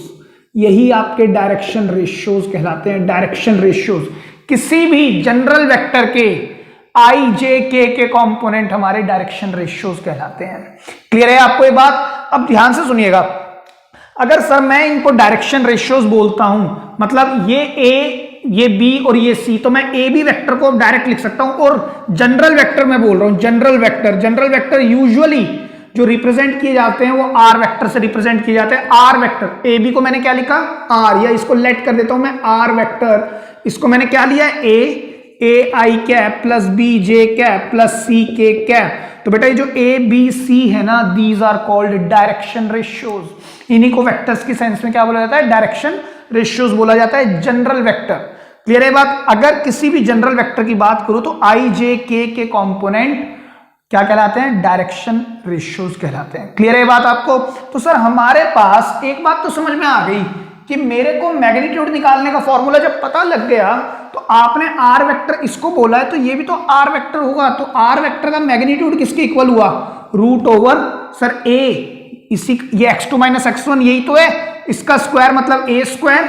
यही आपके डायरेक्शन रेशियोज कहलाते हैं, डायरेक्शन रेशियोज। किसी भी जनरल वेक्टर के आई जे के कंपोनेंट हमारे डायरेक्शन रेशियोज कहलाते हैं। क्लियर है आपको ये बात? अब ध्यान से सुनिएगा, अगर सर मैं इनको डायरेक्शन रेशियोज बोलता हूं, मतलब ये ए, ये बी और ये सी, तो मैं ए बी वेक्टर को डायरेक्ट लिख सकता हूं। और जनरल वेक्टर मैं बोल रहा हूं, जनरल वेक्टर यूजुअली जो रिप्रेजेंट किए जाते हैं वो आर वेक्टर से रिप्रेजेंट किए जाते हैं। आर वेक्टर, ए बी को मैंने क्या लिखा? आर, या इसको लेट कर देता हूं मैं आर वेक्टर, इसको मैंने क्या लिया? A I cap plus B J cap plus C K cap. तो बेटा ये जो ए बी सी है ना, these are called direction ratios. इन्हीं को वेक्टर्स की सेंस में क्या बोला जाता है? डायरेक्शन रेशियोज बोला जाता है, जनरल वेक्टर। क्लियर है बात? अगर किसी भी जनरल वेक्टर की बात करूं तो आई जे के कंपोनेंट क्या कहलाते हैं? डायरेक्शन रेशियोज कहलाते हैं। क्लियर है बात आपको? तो सर हमारे पास एक बात तो समझ में आ गई कि मेरे को मैग्नीट्यूड निकालने का फॉर्मूला जब पता लग गया, तो आपने आर वेक्टर इसको बोला है, तो ये भी तो आर वेक्टर होगा। तो आर वेक्टर का मैग्नीट्यूड किसके इक्वल हुआ? रूट ओवर सर ए, इसी ये x2 माइनस x1 यही तो है, इसका स्क्वायर मतलब a square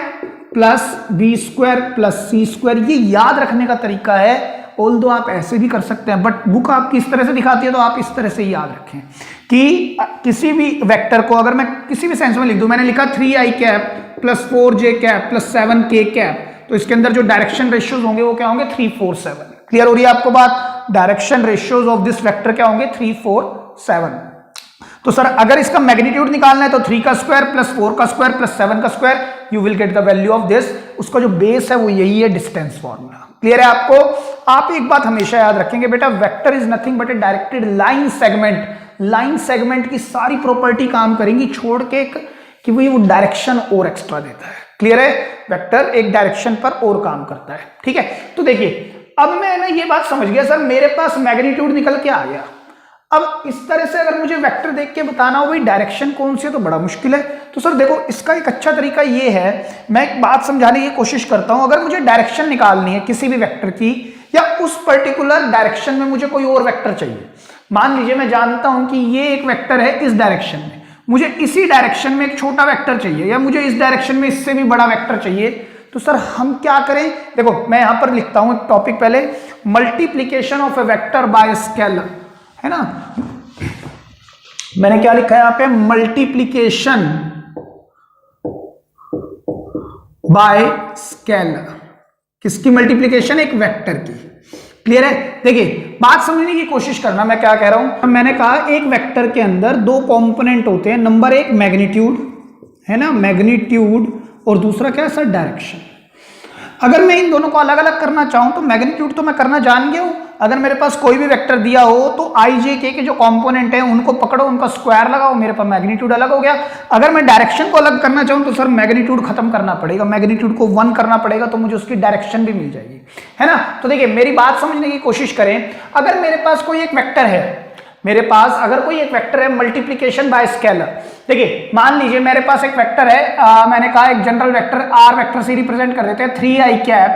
plus B square plus C square. ये याद रखने का तरीका है, ऑल्दो आप ऐसे भी कर सकते हैं, बट बुक आपकी इस तरह से दिखाती है तो आप इस तरह से याद रखें कि किसी भी वेक्टर को अगर मैं किसी भी सेंस में लिख दूं, मैंने लिखा 3i cap plus 4j cap plus 7k cap, तो इसके अंदर जो डायरेक्शन रेशियोज होंगे वो क्या होंगे? 3 4 7। क्लियर हो रही है आपको बात? Direction ratios of this vector क्या होंगे? 3 4 7। तो सर अगर इसका मैग्नीट्यूड निकालना है तो 3 का स्क्वायर प्लस 4 का स्क्वायर प्लस 7 का square, you will get the value of this. उसका जो बेस है वो यही है, डिस्टेंस फॉर्मूला। क्लियर है आपको? आप एक बात हमेशा याद रखेंगे बेटा, vector is nothing but A directed line segment. Line segment की सारी प्रॉपर्टी काम करेंगी, छोड़ के कि वो डायरेक्शन और एक्स्ट्रा देता है। क्लियर है? वेक्टर एक डायरेक्शन पर और काम करता है। ठीक है, तो देखिए अब मैं ना ये बात समझ गया, सर मेरे पास मैग्नीट्यूड निकल के आ गया। अब इस तरह से अगर मुझे वेक्टर देख के बताना हो भाई डायरेक्शन कौन सी है, तो बड़ा मुश्किल है। तो सर देखो इसका एक अच्छा तरीका ये है, मैं एक बात समझाने की कोशिश करता हूं। अगर मुझे डायरेक्शन निकालनी है किसी भी वेक्टर की, या उस पर्टिकुलर डायरेक्शन में मुझे कोई और वेक्टर चाहिए, मान लीजिए मैं जानता हूं कि ये एक वेक्टर है इस डायरेक्शन में, मुझे इसी डायरेक्शन में एक छोटा वेक्टर चाहिए, या मुझे इस डायरेक्शन में इससे भी बड़ा वेक्टर चाहिए, तो सर हम क्या करें, देखो मैं यहां पर लिखता हूं एक टॉपिक पहले, multiplication of A vector by scalar, है ना। मैंने क्या लिखा है यहां पे, मल्टीप्लीकेशन बाय स्केलर। किसकी मल्टीप्लीकेशन, एक वेक्टर की। क्लियर है। देखिए बात समझने की कोशिश करना, मैं क्या कह रहा हूं। मैंने कहा एक वेक्टर के अंदर दो कंपोनेंट होते हैं, नंबर एक मैग्नीट्यूड, है ना, मैग्नीट्यूड, और दूसरा क्या है सर, डायरेक्शन। अगर मैं इन दोनों को अलग अलग करना चाहूं तो मैग्नीट्यूड तो मैं करना जान गया हूं। अगर मेरे पास कोई भी वेक्टर दिया हो तो आई जे के जो कंपोनेंट है उनको पकड़ो, उनका स्क्वायर लगाओ, मेरे पास मैग्नीट्यूड अलग हो गया। अगर मैं डायरेक्शन को अलग करना चाहूं तो सर मैग्नीट्यूड खत्म करना पड़ेगा, मैग्नीट्यूड को 1 करना पड़ेगा, तो मुझे उसकी डायरेक्शन भी मिल जाएगी, है ना। तो देखिए मेरी बात समझने की कोशिश करें। अगर मेरे पास कोई एक वेक्टर है, मेरे पास अगर कोई एक वेक्टर है मल्टीप्लीकेशन बाय स्केलर, देखिए मान लीजिए मेरे पास एक वेक्टर है, मैंने कहा एक जनरल वेक्टर आर वेक्टर से रिप्रेजेंट कर देते हैं 3i cap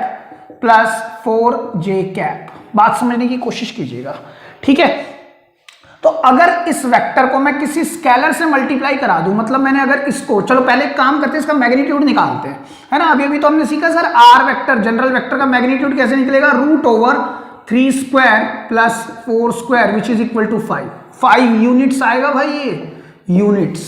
plus 4j cap. बात समझने की कोशिश कीजिएगा, ठीक है। तो अगर इस वेक्टर को मैं किसी स्केलर से मल्टीप्लाई करा दूं, मतलब मैंने अगर इसको, चलो पहले एक काम करते हैं, इसका मैग्नीट्यूड निकालते हैं, है ना। अभी तो हमने सीखा sir R vector, general vector का मैग्नीट्यूड कैसे निकलेगा, root over 3 square plus 4 square which is equal to 5 units आएगा भाई, ये यूनिट्स,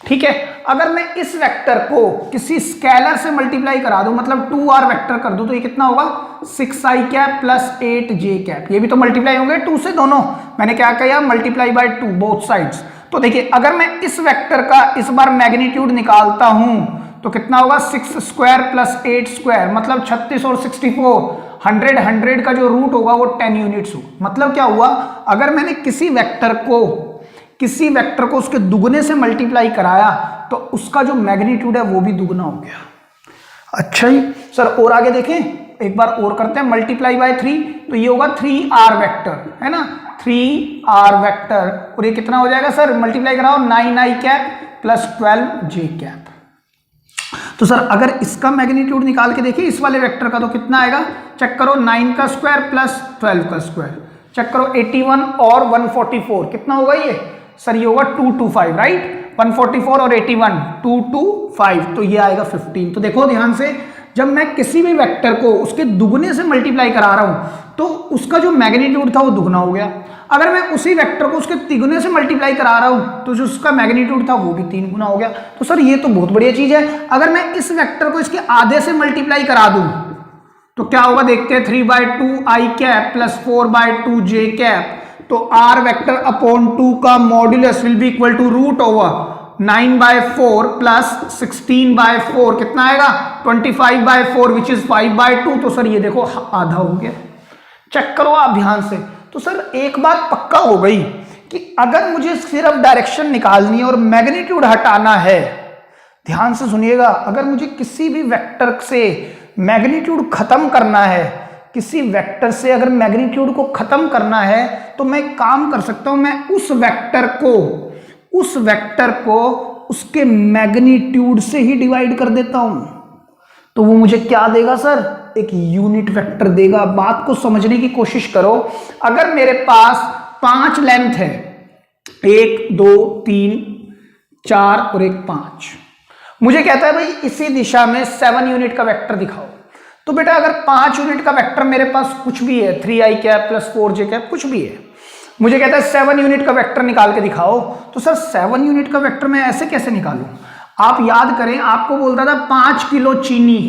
ठीक है। अगर मैं इस वेक्टर को किसी स्केलर से मल्टीप्लाई करा दूं, मतलब 2r वेक्टर कर दूं, तो ये कितना होगा 6i cap plus 8j cap. ये भी तो मल्टीप्लाई होंगे 2 से, दोनों मैंने क्या किया, मल्टीप्लाई बाय 2 बोथ साइड्स। तो देखिए अगर मैं इस वेक्टर का इस बार मैग्नीट्यूड निकालता हूं तो कितना होगा 6 स्क्वायर प्लस 8 स्क्वायर, मतलब 36 और 64, 100 का जो रूट होगा वो 10 यूनिट्स होगा। मतलब क्या हुआ, अगर मैंने किसी वेक्टर को उसके दुगने से मल्टीप्लाई कराया तो उसका जो मैग्नीट्यूड है वो भी दुगना हो गया। अच्छा ही सर, और आगे देखें, एक बार और करते हैं, मल्टीप्लाई बाय 3, तो ये होगा 3r वेक्टर, है ना, 3r वेक्टर, और ये कितना हो जाएगा सर, मल्टीप्लाई कराओ 9i cap plus 12j cap. तो सर अगर इसका मैग्नीट्यूड निकाल के देखिए इस वाले वेक्टर का, तो कितना आएगा, चेक करो, 9 का स्क्वायर प्लस 12 का स्क्वायर, चेक करो 81 और 144, कितना होगा ये सर, ये होगा 225, राइट। 144 और 81 225, तो ये आएगा 15। तो देखो ध्यान से, जब मैं किसी भी वेक्टर को उसके दुगने से मल्टीप्लाई करा रहा हूं तो उसका जो मैग्नीट्यूड था वो दुगना हो गया। अगर मैं उसी वेक्टर को उसके तिगुने से मल्टीप्लाई करा रहा हूं तो जो उसका मैग्नीट्यूड था वो भी 3 गुना हो गया। तो सर ये तो बहुत बढ़िया चीज है। अगर मैं इस वेक्टर को इसके आधे से मल्टीप्लाई करा दूं तो क्या होगा, देखते हैं, 3/2i cap plus 4/2j cap. तो r वेक्टर अपॉन 2 का modulus will be equal to root over 9/4 plus 16/4, कितना आएगा 25/4 विच इज 5/2। तो सर ये देखो आधा हो गया, चेक करो आप ध्यान से। तो सर एक बात पक्का हो गई कि अगर मुझे सिर्फ डायरेक्शन निकालनी है और मैग्नीट्यूड हटाना है, ध्यान से सुनिएगा, अगर मुझे किसी भी वेक्टर से मैग्नीट्यूड खत्म करना है, किसी वेक्टर से अगर मैग्नीट्यूड को खत्म करना है तो मैं काम कर सकता हूं, मैं उस वेक्टर को उसके मैग्नीट्यूड से ही डिवाइड कर देता हूं, तो वो मुझे क्या देगा सर, एक यूनिट वेक्टर देगा। बात को समझने की कोशिश करो। अगर मेरे पास 5 लेंथ है, 1 2 3 4 और एक 5, मुझे कहता है भाई इसी दिशा में 7 यूनिट का वेक्टर दिखाओ। तो बेटा अगर 5 यूनिट का वेक्टर मेरे पास कुछ भी है, 3i cap plus 4j cap कुछ भी है, मुझे कहता है 7 यूनिट का वेक्टर निकाल के दिखाओ। तो सर 7 यूनिट का वेक्टर मैं ऐसे कैसे निकालूं? आप याद करें, आपको बोलता था 5 किलो चीनी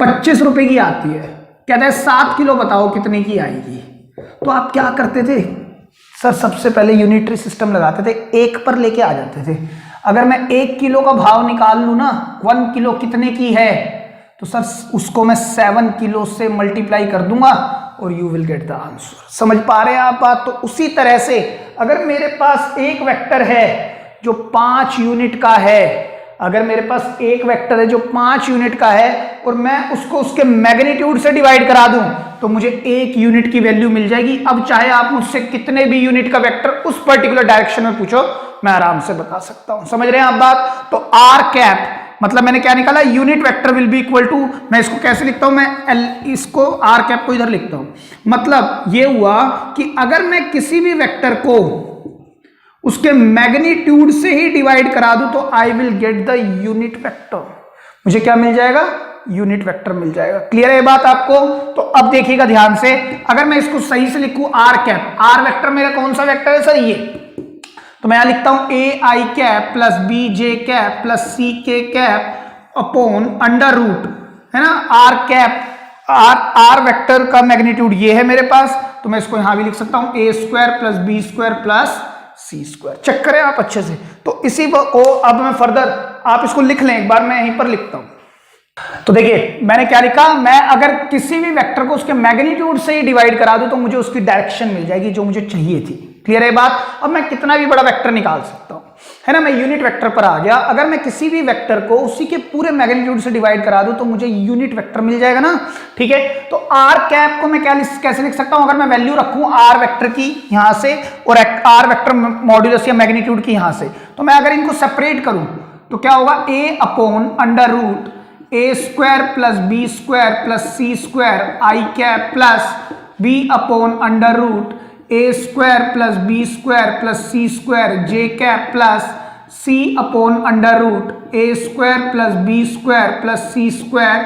25 रुपए की आती है, कहता है 7 किलो बताओ कितने की आएगी। तो आप क्या करते थे सर, सबसे पहले यूनिटरी सिस्टम लगाते थे, 1 पर लेके आ जाते थे। अगर मैं 1 किलो का भाव निकाल लूं ना, 1 किलो कितने की है, तो सर उसको मैं 7 किलो से मल्टीप्लाई कर दूंगा और you will get the answer. समझ पा रहे हैं आप बात? तो उसी तरह से अगर मेरे पास एक वेक्टर है जो 5 यूनिट का है, अगर मेरे पास एक वेक्टर है जो 5 यूनिट का है और मैं उसको उसके मैग्नीट्यूड से डिवाइड करा दूं तो मुझे 1 यूनिट की वैल्यू मिल जाएगी। अब चाहे आप मुझसे कितने भी यूनिट का वेक्टर उस पर्टिकुलर डायरेक्शन में पूछो, मैं आराम से बता सकता हूं। समझ रहे हैं आप बात? तो आर कैप मतलब मैंने क्या निकाला, unit vector will be equal to, मैं इसको कैसे लिखता हूं, मैं इसको आर कैप को इधर लिखता हूं। मतलब ये हुआ कि अगर मैं किसी भी वेक्टर को उसके मैग्नीट्यूड से ही डिवाइड करा दूं तो I will get the unit vector. मुझे क्या मिल जाएगा, यूनिट वेक्टर मिल जाएगा। क्लियर है बात आपको? तो अब देखिएगा ध्यान से, अगर मैं इसको सही से लिखूं आर कैप, आर वेक्टर मेरा कौन सा वेक्टर है सर? ये। तो मैं यहां लिखता हूं A I cap plus B J cap plus C K cap upon under root, है ना, आर कैप। आर वेक्टर का मैग्नीट्यूड ये है मेरे पास, तो मैं इसको यहां भी लिख सकता हूं A square plus B square plus C square. Check करें आप अच्छे से। तो इसी को अब मैं फर्दर, आप इसको लिख लें एक बार, मैं यहीं पर लिखता हूं। तो देखिए मैंने क्या लिखा, मैं अगर किसी भी वेक्टर को उसके मैग्नीट्यूड से ही डिवाइड करा दूं तो मुझे उसकी डायरेक्शन मिल जाएगी जो मुझे चाहिए थी। क्लियर है बात? अब मैं कितना भी बड़ा वेक्टर निकाल सकता हूं, है ना, मैं यूनिट वेक्टर पर आ गया। अगर मैं किसी भी वेक्टर को उसी के पूरे मैग्नीट्यूड से डिवाइड करा दूं तो मुझे यूनिट वेक्टर मिल जाएगा ना। ठीक है, तो आर कैप को मैं कैसे लिख सकता हूं? अगर मैं वैल्यू रखूं आर वेक्टर की यहां से और आर वेक्टर मॉड्यूलस या मैग्नीट्यूड की यहां से, तो मैं अगर इनको सेपरेट करूं तो क्या होगा? A upon under root A square plus B square plus C square I cap plus B upon under root A square plus B square plus C square J cap plus C upon under root A square plus B square plus C square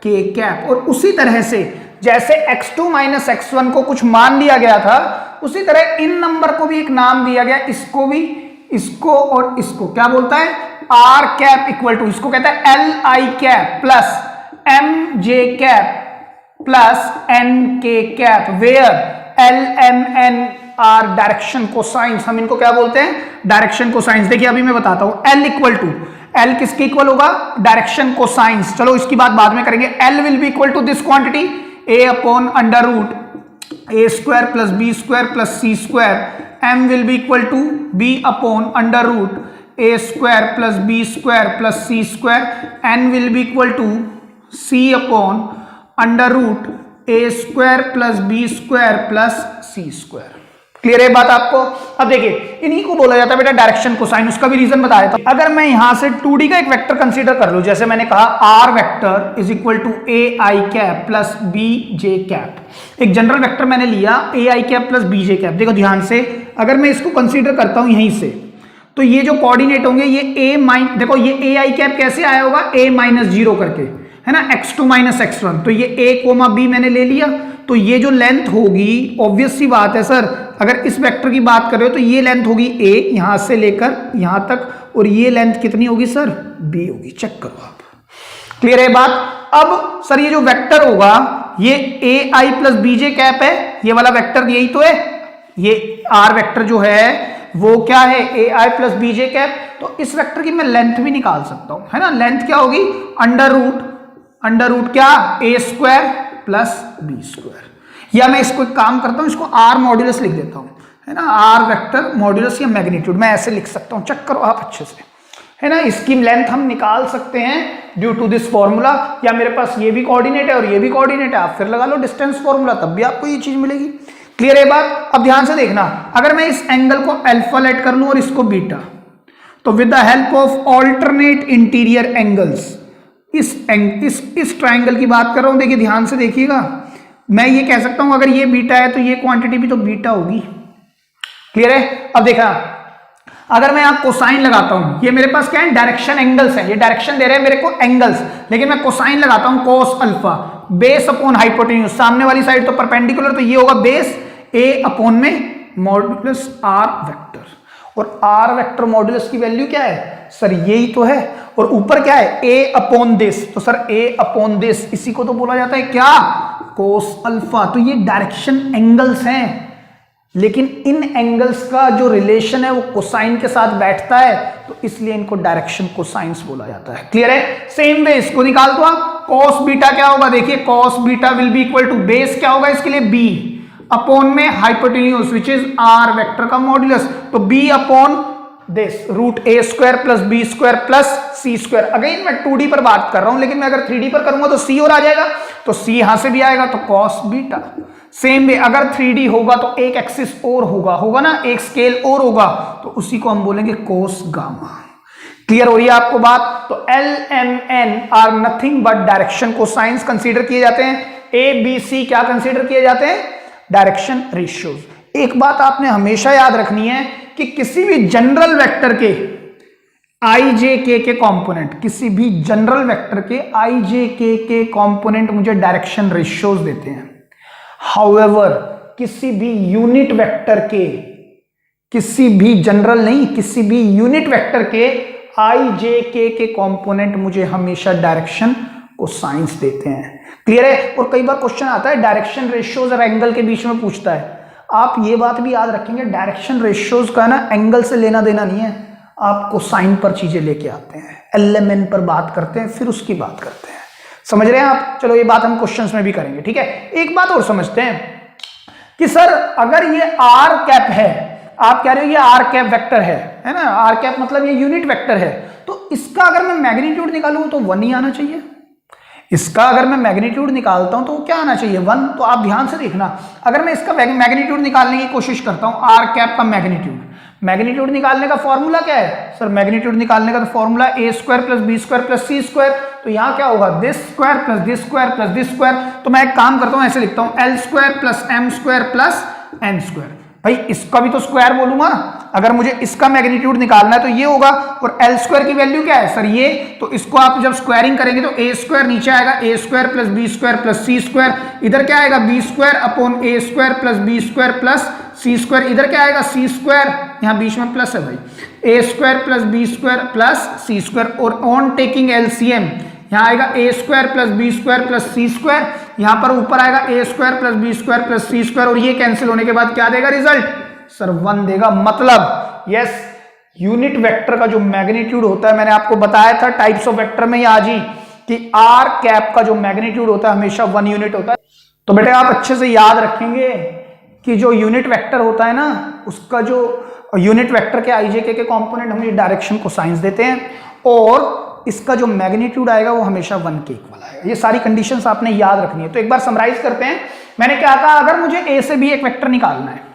K cap. और उसी तरह से जैसे x2 minus x1 को कुछ मान लिया गया था, उसी तरह इन नंबर को भी एक नाम दिया गया, इसको भी, इसको और इसको क्या बोलता है? आर कैप इक्वल टू, इसको कहता है L I cap plus M J cap plus N K cap, where L M N are direction cosines. हम इनको क्या बोलते हैं? Direction cosines. देखिए अभी मैं बताता हूं, एल इक्वल टू, एल किसके इक्वल होगा? Direction cosines. चलो इसकी बात बाद में करेंगे। L will be equal to this quantity A upon under root A square plus B square plus C square. M will be equal to B upon under root A square plus B square plus C square. N will be equal to C upon under root A square plus B square plus C square. Clear है बात आपको? अब देखिए इन्हीं को बोला जाता है बेटा डायरेक्शन कोसाइन। उसका भी रीजन बताया था। अगर मैं यहां से 2D का एक वेक्टर कंसीडर कर लूं, जैसे मैंने कहा R vector is equal to A I cap plus B J cap, एक जनरल वेक्टर मैंने लिया A I cap plus B J cap. देखो ध्यान से, अगर मैं इसको कंसीडर करता हूं यहीं से, तो ये जो कोऑर्डिनेट होंगे ये ए माइन, देखो ये ए आई कैप कैसे आया होगा? ए माइनस जीरो करके, है ना, x2 माइनस x1। तो ये a कोमा b मैंने ले लिया, तो ये जो लेंथ होगी, ऑब्वियस सी बात है सर, अगर इस वेक्टर की बात कर रहे हो तो ये लेंथ होगी a यहां से लेकर यहां तक, और ये लेंथ कितनी होगी सर? b होगी। चेक करो आप। क्लियर है बात? अब सर ये जो वेक्टर होगा ये ए आई प्लस बी जे कैप है, ये वाला वेक्टर यही तो है, ये आर वेक्टर जो है वो क्या है? ए आई प्लस बी जे कैप। तो इस वेक्टर की मैं लेंथ भी निकाल सकता हूं, है ना। लेंथ क्या होगी? अंडर रूट क्या? ए स्क्वायर प्लस बी स्क्वायर। या मैं इसको एक काम करता हूं, इसको आर मॉड्यूलस लिख देता हूं, है ना, आर वेक्टर मॉड्यूलस या मैग्नीट्यूड, मैं ऐसे लिख सकता हूं। चेक करो आप अच्छे से, है ना। इसकी लेंथ हम निकाल सकते हैं ड्यू टू दिस फॉर्मूला, या मेरे पास ये भी कोऑर्डिनेट है और ये भी कोऑर्डिनेट है, आप फिर लगा लो डिस्टेंस फॉर्मूला, तब भी आपको ये चीज मिलेगी। क्लियर है बात? अब ध्यान से देखना, अगर मैं इस एंगल को अल्फा लेट कर लूं और इसको बीटा, तो with the help of alternate interior angles, इस ट्राइंगल की बात कर रहा हूं, देखिए ध्यान से देखिएगा, मैं ये कह सकता हूं अगर ये बीटा है तो ये क्वांटिटी भी तो बीटा होगी। क्लियर है? अब देखा, अगर मैं यहां कोसाइन लगाता हूं, ये मेरे पास क्या है? डायरेक्शन एंगल्स हैं, ये डायरेक्शन दे रहे हैं मेरे को एंगल्स, लेकिन मैं कोसाइन लगाता हूं cos alpha, base upon hypotenuse, सामने वाली साइड तो परपेंडिकुलर, तो ये होगा बेस ए अपॉन में मॉड्यूलस आर वेक्टर। और आर वेक्टर मॉड्यूलस की वैल्यू क्या है सर? यही तो है। और ऊपर क्या है? ए अपॉन दिस, तो सर ए अपॉन दिस, इसी को तो बोला जाता है क्या? Cos alpha. तो ये डायरेक्शन एंगल्स हैं, लेकिन इन एंगल्स का जो रिलेशन है वो कोसाइन के साथ बैठता है, तो इसलिए इनको डायरेक्शन कोसाइंस बोला जाता है। क्लियर है? सेम वे इसको निकाल दो आप, कॉस बीटा क्या होगा? देखिए cos beta will be equal to base क्या होगा इसके लिए? बी अपॉन में hypotenuse which is R vector का मॉड्यूलस, तो B upon this root A square plus B square plus C square. Again मैं 2D पर बात कर रहा हूं, लेकिन मैं अगर 3D पर करूंगा तो सी और आ जाएगा, तो सी यहां से भी आएगा, तो कॉस बीटा। सेम वे अगर 3D होगा तो एक एक्सिस और होगा ना, एक स्केल और होगा, तो उसी को हम बोलेंगे कोस गामा। क्लियर हो रही है आपको बात? तो L M N are nothing but direction cosines consider किए जाते हैं। ए बी सी क्या कंसीडर किए जाते हैं? Direction ratios. एक बात आपने हमेशा याद रखनी है कि किसी भी जनरल वेक्टर के आई जे के कंपोनेंट, किसी भी जनरल वेक्टर के आई जे के कंपोनेंट मुझे डायरेक्शन रेशियोज देते हैं। हाउएवर किसी भी यूनिट वेक्टर के, किसी भी जनरल नहीं, किसी भी यूनिट वेक्टर के आई जे के कंपोनेंट मुझे हमेशा डायरेक्शन को साइंस देते हैं। क्लियर है? और कई बार क्वेश्चन आता है डायरेक्शन रेशियोज और एंगल के बीच में पूछता है। आप ये बात भी याद रखेंगे, डायरेक्शन रेशियोज का ना एंगल से लेना देना नहीं है, आप कोसाइन पर चीजें लेके आते हैं, एलएमएन पर बात करते हैं, फिर उसकी बात करते हैं। समझ रहे हैं आप? चलो ये बात हम क्वेश्चंस में भी करेंगे, ठीक है। एक बात और समझते हैं कि सर अगर ये आर कैप है, आप कह रहे हो ये आर कैप वेक्टर है ना, आर कैप मतलब ये यूनिट वेक्टर है, तो इसका अगर मैं मैग्नीट्यूड निकालूं तो 1 ही आना चाहिए। इसका अगर मैं मैग्नीट्यूड निकालता हूं तो क्या आना चाहिए? 1। तो आप ध्यान से देखना, अगर मैं इसका मैग्नीट्यूड निकालने की कोशिश करता हूं, आर कैप का मैग्नीट्यूड, मैग्नीट्यूड निकालने का फॉर्मूला क्या है सर? मैग्नीट्यूड निकालने का तो formula A square plus B square plus C square. तो यहां क्या होगा? This square plus this square plus this square. तो मैं एक काम करता हूं, ऐसे लिखता हूं L square plus M square plus N square. भाई इसका भी तो स्क्वायर बोलूंगा, अगर मुझे इसका मैग्नीट्यूड निकालना है तो ये होगा, और एल स्क्वायर की वैल्यू क्या है सर? ये। तो इसको आप जब स्क्वायरिंग करेंगे तो ए स्क्वायर नीचे आएगा, A square plus B square plus C square, इधर क्या आएगा? B square upon A square plus B square plus C square, इधर क्या आएगा? सी स्क्वायर, यहां बीच में प्लस है भाई, A square plus B square plus C square, और ऑन टेकिंग एलसीएम यहां आएगा A square plus B square plus C square, यहां पर ऊपर आएगा A square plus B square plus C square, और ये कैंसिल होने के बाद क्या देगा रिजल्ट सर? 1 देगा। मतलब यस, यूनिट वेक्टर का जो मैग्नीट्यूड होता है, मैंने आपको बताया था टाइप्स ऑफ वेक्टर में आज ही कि आर कैप का जो मैग्नीट्यूड होता है हमेशा 1 यूनिट होता है। तो बेटे आप अच्छे से याद रखेंगे कि जो यूनिट वेक्टर होता है ना, उसका जो यूनिट वेक्टर के आईजेके के कंपोनेंट हमें डायरेक्शन को साइंस देते हैं, और इसका जो मैग्नीट्यूड आएगा वो हमेशा 1 के इक्वल आएगा। ये सारी कंडीशंस आपने याद रखनी है। तो एक बार समराइज करते हैं, मैंने क्या कहा, अगर मुझे ए से बी एक वेक्टर निकालना है,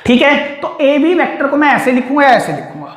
ठीक है, तो ए बी वेक्टर को मैं ऐसे लिखूंगा या ऐसे लिखूंगा।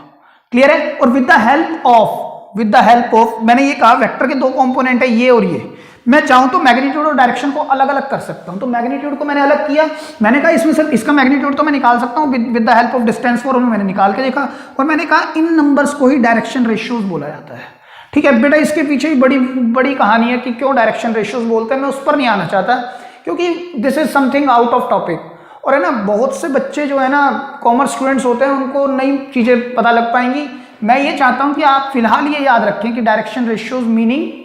क्लियर है? और विद द हेल्प ऑफ मैंने ये कहा वेक्टर के 2 कंपोनेंट है, ये और ये। मैं चाहूं तो मैग्नीट्यूड और डायरेक्शन को अलग अलग कर सकता हूं। तो मैग्नीट्यूड को मैंने अलग किया, मैंने कहा इसमें सिर्फ इसका मैग्नीट्यूड तो मैं निकाल सकता हूं with the help of distance formula, मैंने निकाल के देखा, और मैंने कहा इन नंबर्स को ही डायरेक्शन रेशियोज बोला जाता है। ठीक है बेटा, इसके पीछे ही बड़ी बड़ी कहानी है कि क्यों डायरेक्शन रेशियोज बोलते हैं, मैं उस पर नहीं आना चाहता क्योंकि this is something out of topic. और है ना, बहुत से बच्चे जो है ना कॉमर्स स्टूडेंट्स होते हैं, उनको नई चीजें पता लग पाएंगी। मैं ये चाहता हूं कि आप फिलहाल ये याद रखें कि डायरेक्शन रेशियोज मीनिंग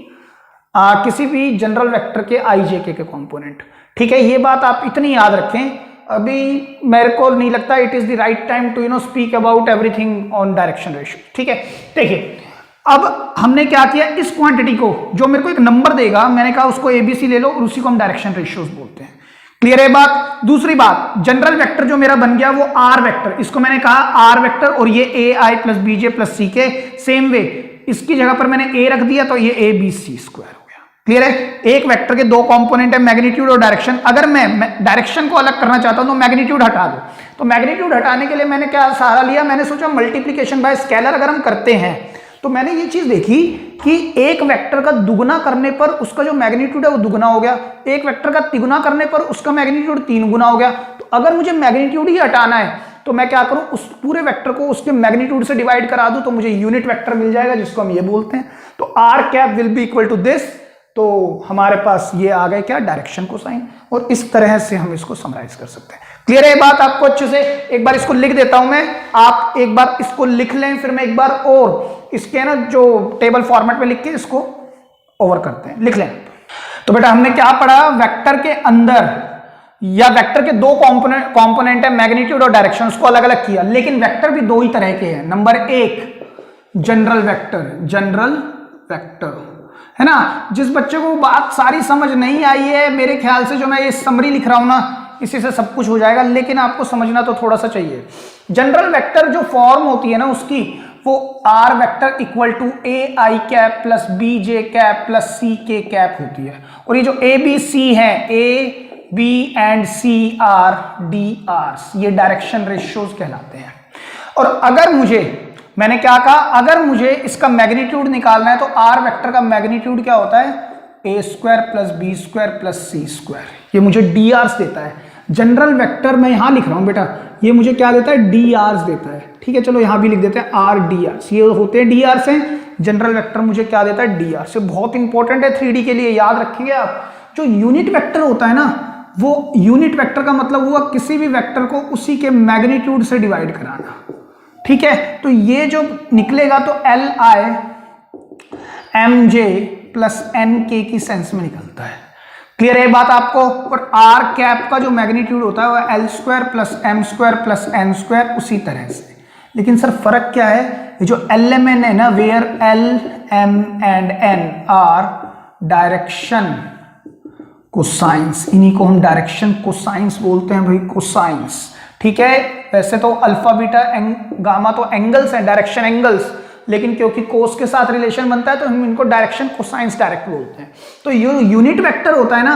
किसी भी जनरल वेक्टर के आईजेके के कंपोनेंट। ठीक है, ये बात आप इतनी याद रखें। अभी मेरे को नहीं लगता it is the right time to speak about everything on direction ratio. ठीक है, देखिए अब हमने क्या किया, इस क्वांटिटी को जो मेरे को एक नंबर देगा, मैंने कहा उसको एबीसी ले लो और उसी को हम डायरेक्शन रेशियोज बोलते हैं। क्लियर है बात? दूसरी बात, जनरल वेक्टर जो मेरा बन गया वो आर वेक्टर, इसको मैंने कहा आर वेक्टर, और ये ए आई प्लस बीजे प्लस सी के सेम वे, इसकी जगह पर मैंने ए रख दिया तो ये ए बी सी स्क्वायर हो गया। क्लियर है? एक वेक्टर के 2 कंपोनेंट है, मैग्नीट्यूड और डायरेक्शन। अगर मैं डायरेक्शन को अलग करना चाहता हूं तो मैग्नीट्यूड हटा दो। तो मैग्नीट्यूड हटाने के लिए मैंने क्या सहारा लिया, मैंने सोचा मल्टीप्लीकेशन बाय स्केलर अगर हम करते हैं तो मैंने ये चीज देखी कि एक वेक्टर का दुगुना करने पर उसका जो मैग्नीट्यूड है वो दुगुना हो गया, एक वेक्टर का तिगुना करने पर उसका मैग्नीट्यूड 3 गुना हो गया। तो अगर मुझे मैग्नीट्यूड ही हटाना है तो मैं क्या करूं, उस पूरे वेक्टर को उसके मैग्नीट्यूड से डिवाइड करा दूं तो मुझे यूनिट वेक्टर मिल जाएगा, जिसको हम ये बोलते हैं। तो R cap will be equal to this. तो हमारे पास ये आ गए क्या, डायरेक्शन कोसाइन, और इस तरह से हम इसको समराइज कर सकते हैं। क्लियर है बात आपको अच्छे से? एक बार इसको लिख देता हूं मैं, आप एक बार इसको लिख लें, फिर मैं एक बार और इसके ना जो टेबल फॉर्मेट में लिख के इसको ओवर करते हैं, लिख लें। तो बेटा हमने क्या पढ़ा, वेक्टर के अंदर या वेक्टर के 2 कंपोनेंट है, मैग्नीट्यूड और डायरेक्शन, उसको अलग अलग किया। लेकिन वेक्टर भी 2 ही तरह के हैं। नंबर 1 जनरल वेक्टर है ना। जिस बच्चे को बात सारी समझ नहीं आई है, मेरे ख्याल से जो मैं ये समरी लिख रहा हूं ना, इसी से सब कुछ हो जाएगा, लेकिन आपको समझना तो थोड़ा सा चाहिए। जनरल वेक्टर जो फॉर्म होती है ना उसकी, वो R vector equal to A I cap plus B J cap plus C K cap होती है। और ये जो ए बी सी है, A B and C are D R, ये डायरेक्शन रेशियोज कहलाते हैं। और अगर मुझे, मैंने क्या कहा, अगर मुझे इसका मैग्नीट्यूड निकालना है तो आर वेक्टर का मैग्नीट्यूड क्या होता है, A square plus B square plus C square, ये मुझे डी आर देता है। जनरल वेक्टर मैं यहां लिख रहा हूं बेटा, ये मुझे क्या देता है, डी आर्स देता है, ठीक है, चलो यहां भी लिख देते हैं आर डी आर्स, ये होते हैं डी आर्स हैं। जनरल वेक्टर मुझे क्या देता है, डी आर्स। बहुत इंपॉर्टेंट है 3D के लिए, याद रखिए आप। जो यूनिट वेक्टर होता है ना, वो यूनिट वेक्टर का मतलब हुआ किसी भी वेक्टर को उसी के मैग्नीट्यूड से डिवाइड कराना, ठीक है। तो ये जो निकलेगा तो L I M J plus N K की सेंस में निकलता है। क्लियर है बात आपको। और आर कैप का जो मैग्नीट्यूड होता है वो L square plus M square plus N square, उसी तरह से। लेकिन सर फर्क क्या है, ये जो एल एम एन है ना, where L M and N are direction cosines, इन्हीं को हम डायरेक्शन कोसाइंस बोलते हैं भाई, कोसाइंस, ठीक है। वैसे तो अल्फा बीटा गामा तो एंगल्स हैं, डायरेक्शन एंगल्स, लेकिन क्योंकि कोस के साथ रिलेशन बनता है तो हम इनको डायरेक्शन कोसाइंस डायरेक्ट बोलते हैं। तो ये यूनिट वेक्टर होता है ना,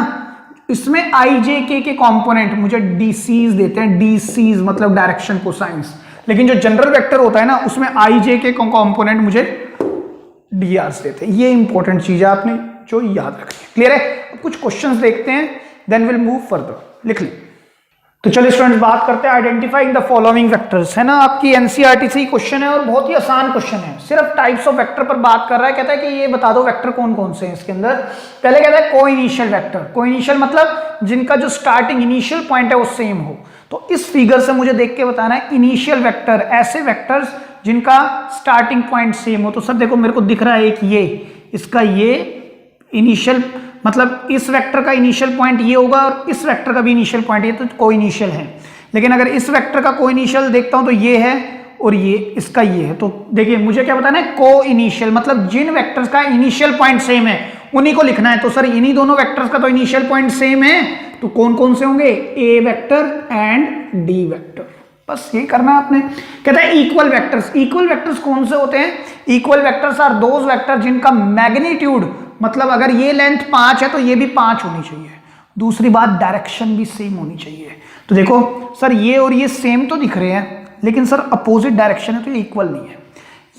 इसमें आई जे के कंपोनेंट मुझे डीसीज देते हैं, डीसीज मतलब डायरेक्शन कोसाइंस। लेकिन जो जनरल वेक्टर होता है ना, उसमें आई जे के कंपोनेंट मुझे डी आर्स देते हैं। ये इंपॉर्टेंट चीज है, आपने जो याद रखनी है। क्लियर है। अब कुछ क्वेश्चंस देखते हैं, देन विल मूव फर्दर। लिख लें। तो चलिए स्टूडेंट्स बात करते हैं आइडेंटिफाइंग द फॉलोइंग वेक्टर्स, है ना। आपकी एनसीईआरटी से ही क्वेश्चन है और बहुत ही आसान क्वेश्चन है, सिर्फ टाइप्स ऑफ वेक्टर पर बात कर रहा है। कहता है कि ये बता दो वेक्टर कौन कौन से हैं इसके अंदर। पहले कहता है को इनिशियल वेक्टर, को इनिशियल मतलब जिनका जो स्टार्टिंग इनिशियल पॉइंट है वो सेम हो। तो इस फिगर से मुझे देख के बताना है इनिशियल वेक्टर, ऐसे वेक्टर्स जिनका स्टार्टिंग पॉइंट सेम हो। तो सर देखो मेरे को दिख रहा है एक ये, इसका ये इनिशियल मतलब इस वेक्टर का इनिशियल पॉइंट ये होगा और इस वेक्टर का भी इनिशियल पॉइंट ये, तो को इनिशियल है। लेकिन अगर इस वेक्टर का को इनिशियल देखता हूं तो ये है और ये इसका ये है। तो देखिए मुझे क्या बताना है, को इनिशियल मतलब जिन वेक्टर्स का इनिशियल पॉइंट सेम है उन्हीं को लिखना है। तो सर इन्हीं दोनों वेक्टर्स का तो इनिशियल पॉइंट सेम है, तो कौन कौन से होंगे, ए वेक्टर एंड डी वेक्टर। बस ये करना है आपने। कहता है इक्वल वेक्टर्स, इक्वल वेक्टर्स कौन से होते हैं, equal vectors are those vector जिनका मैग्नीट्यूड मतलब अगर ये लेंथ 5 है तो ये भी 5 होनी चाहिए। दूसरी बात डायरेक्शन भी सेम होनी चाहिए। तो देखो सर ये और ये सेम तो दिख रहे हैं, लेकिन सर अपोजिट डायरेक्शन है तो ये इक्वल नहीं है।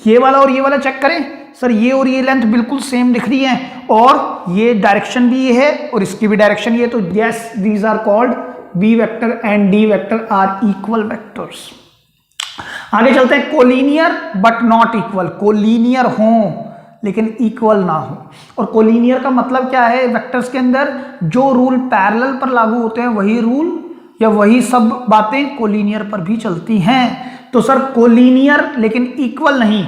ये वाला और ये वाला चेक करें, सर ये और ये लेंथ बिल्कुल सेम दिख रही है और ये डायरेक्शन भी ये है और इसकी भी डायरेक्शन ये है। तो yes these are called B vector and D vector are equal vectors. आगे चलते हैं, collinear but not equal, collinear हो लेकिन इक्वल ना हो। और कोलिनियर का मतलब क्या है, वेक्टर्स के अंदर जो रूल पैरेलल पर लागू होते हैं वही रूल या वही सब बातें कोलिनियर पर भी चलती हैं। तो सर कोलिनियर लेकिन इक्वल नहीं,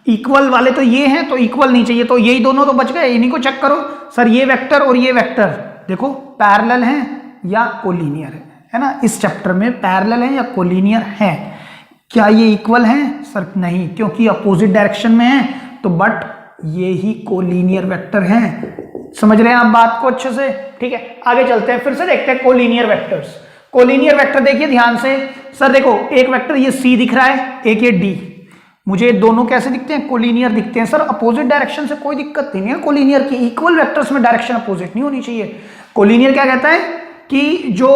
इक्वल वाले तो ये हैं तो इक्वल नहीं चाहिए, तो यही दोनों तो बच गए, इन्हीं को चेक करो। सर ये वेक्टर और ये वेक्टर देखो पैरेलल हैं या कोलिनियर है ना। इस चैप्टर में पैरेलल है या कोलिनियर है। क्या ये इक्वल हैं, सर नहीं, क्योंकि अपोजिट डायरेक्शन में है। तो बट ये ही कोलिनियर वेक्टर हैं। समझ रहे हैं आप बात को अच्छे से, ठीक है। आगे चलते हैं, फिर से देखते हैं कोलिनियर वेक्टर्स। कोलिनियर वेक्टर देखिए ध्यान से। सर देखो एक वेक्टर ये सी दिख रहा है, एक ये डी, मुझे दोनों कैसे दिखते हैं, कोलिनियर दिखते हैं। सर अपोजिट डायरेक्शन से कोई दिक्कत नहीं है कोलिनियर की, इक्वल वेक्टर्स में डायरेक्शन अपोजिट नहीं होनी चाहिए। कोलिनियर क्या कहता है कि जो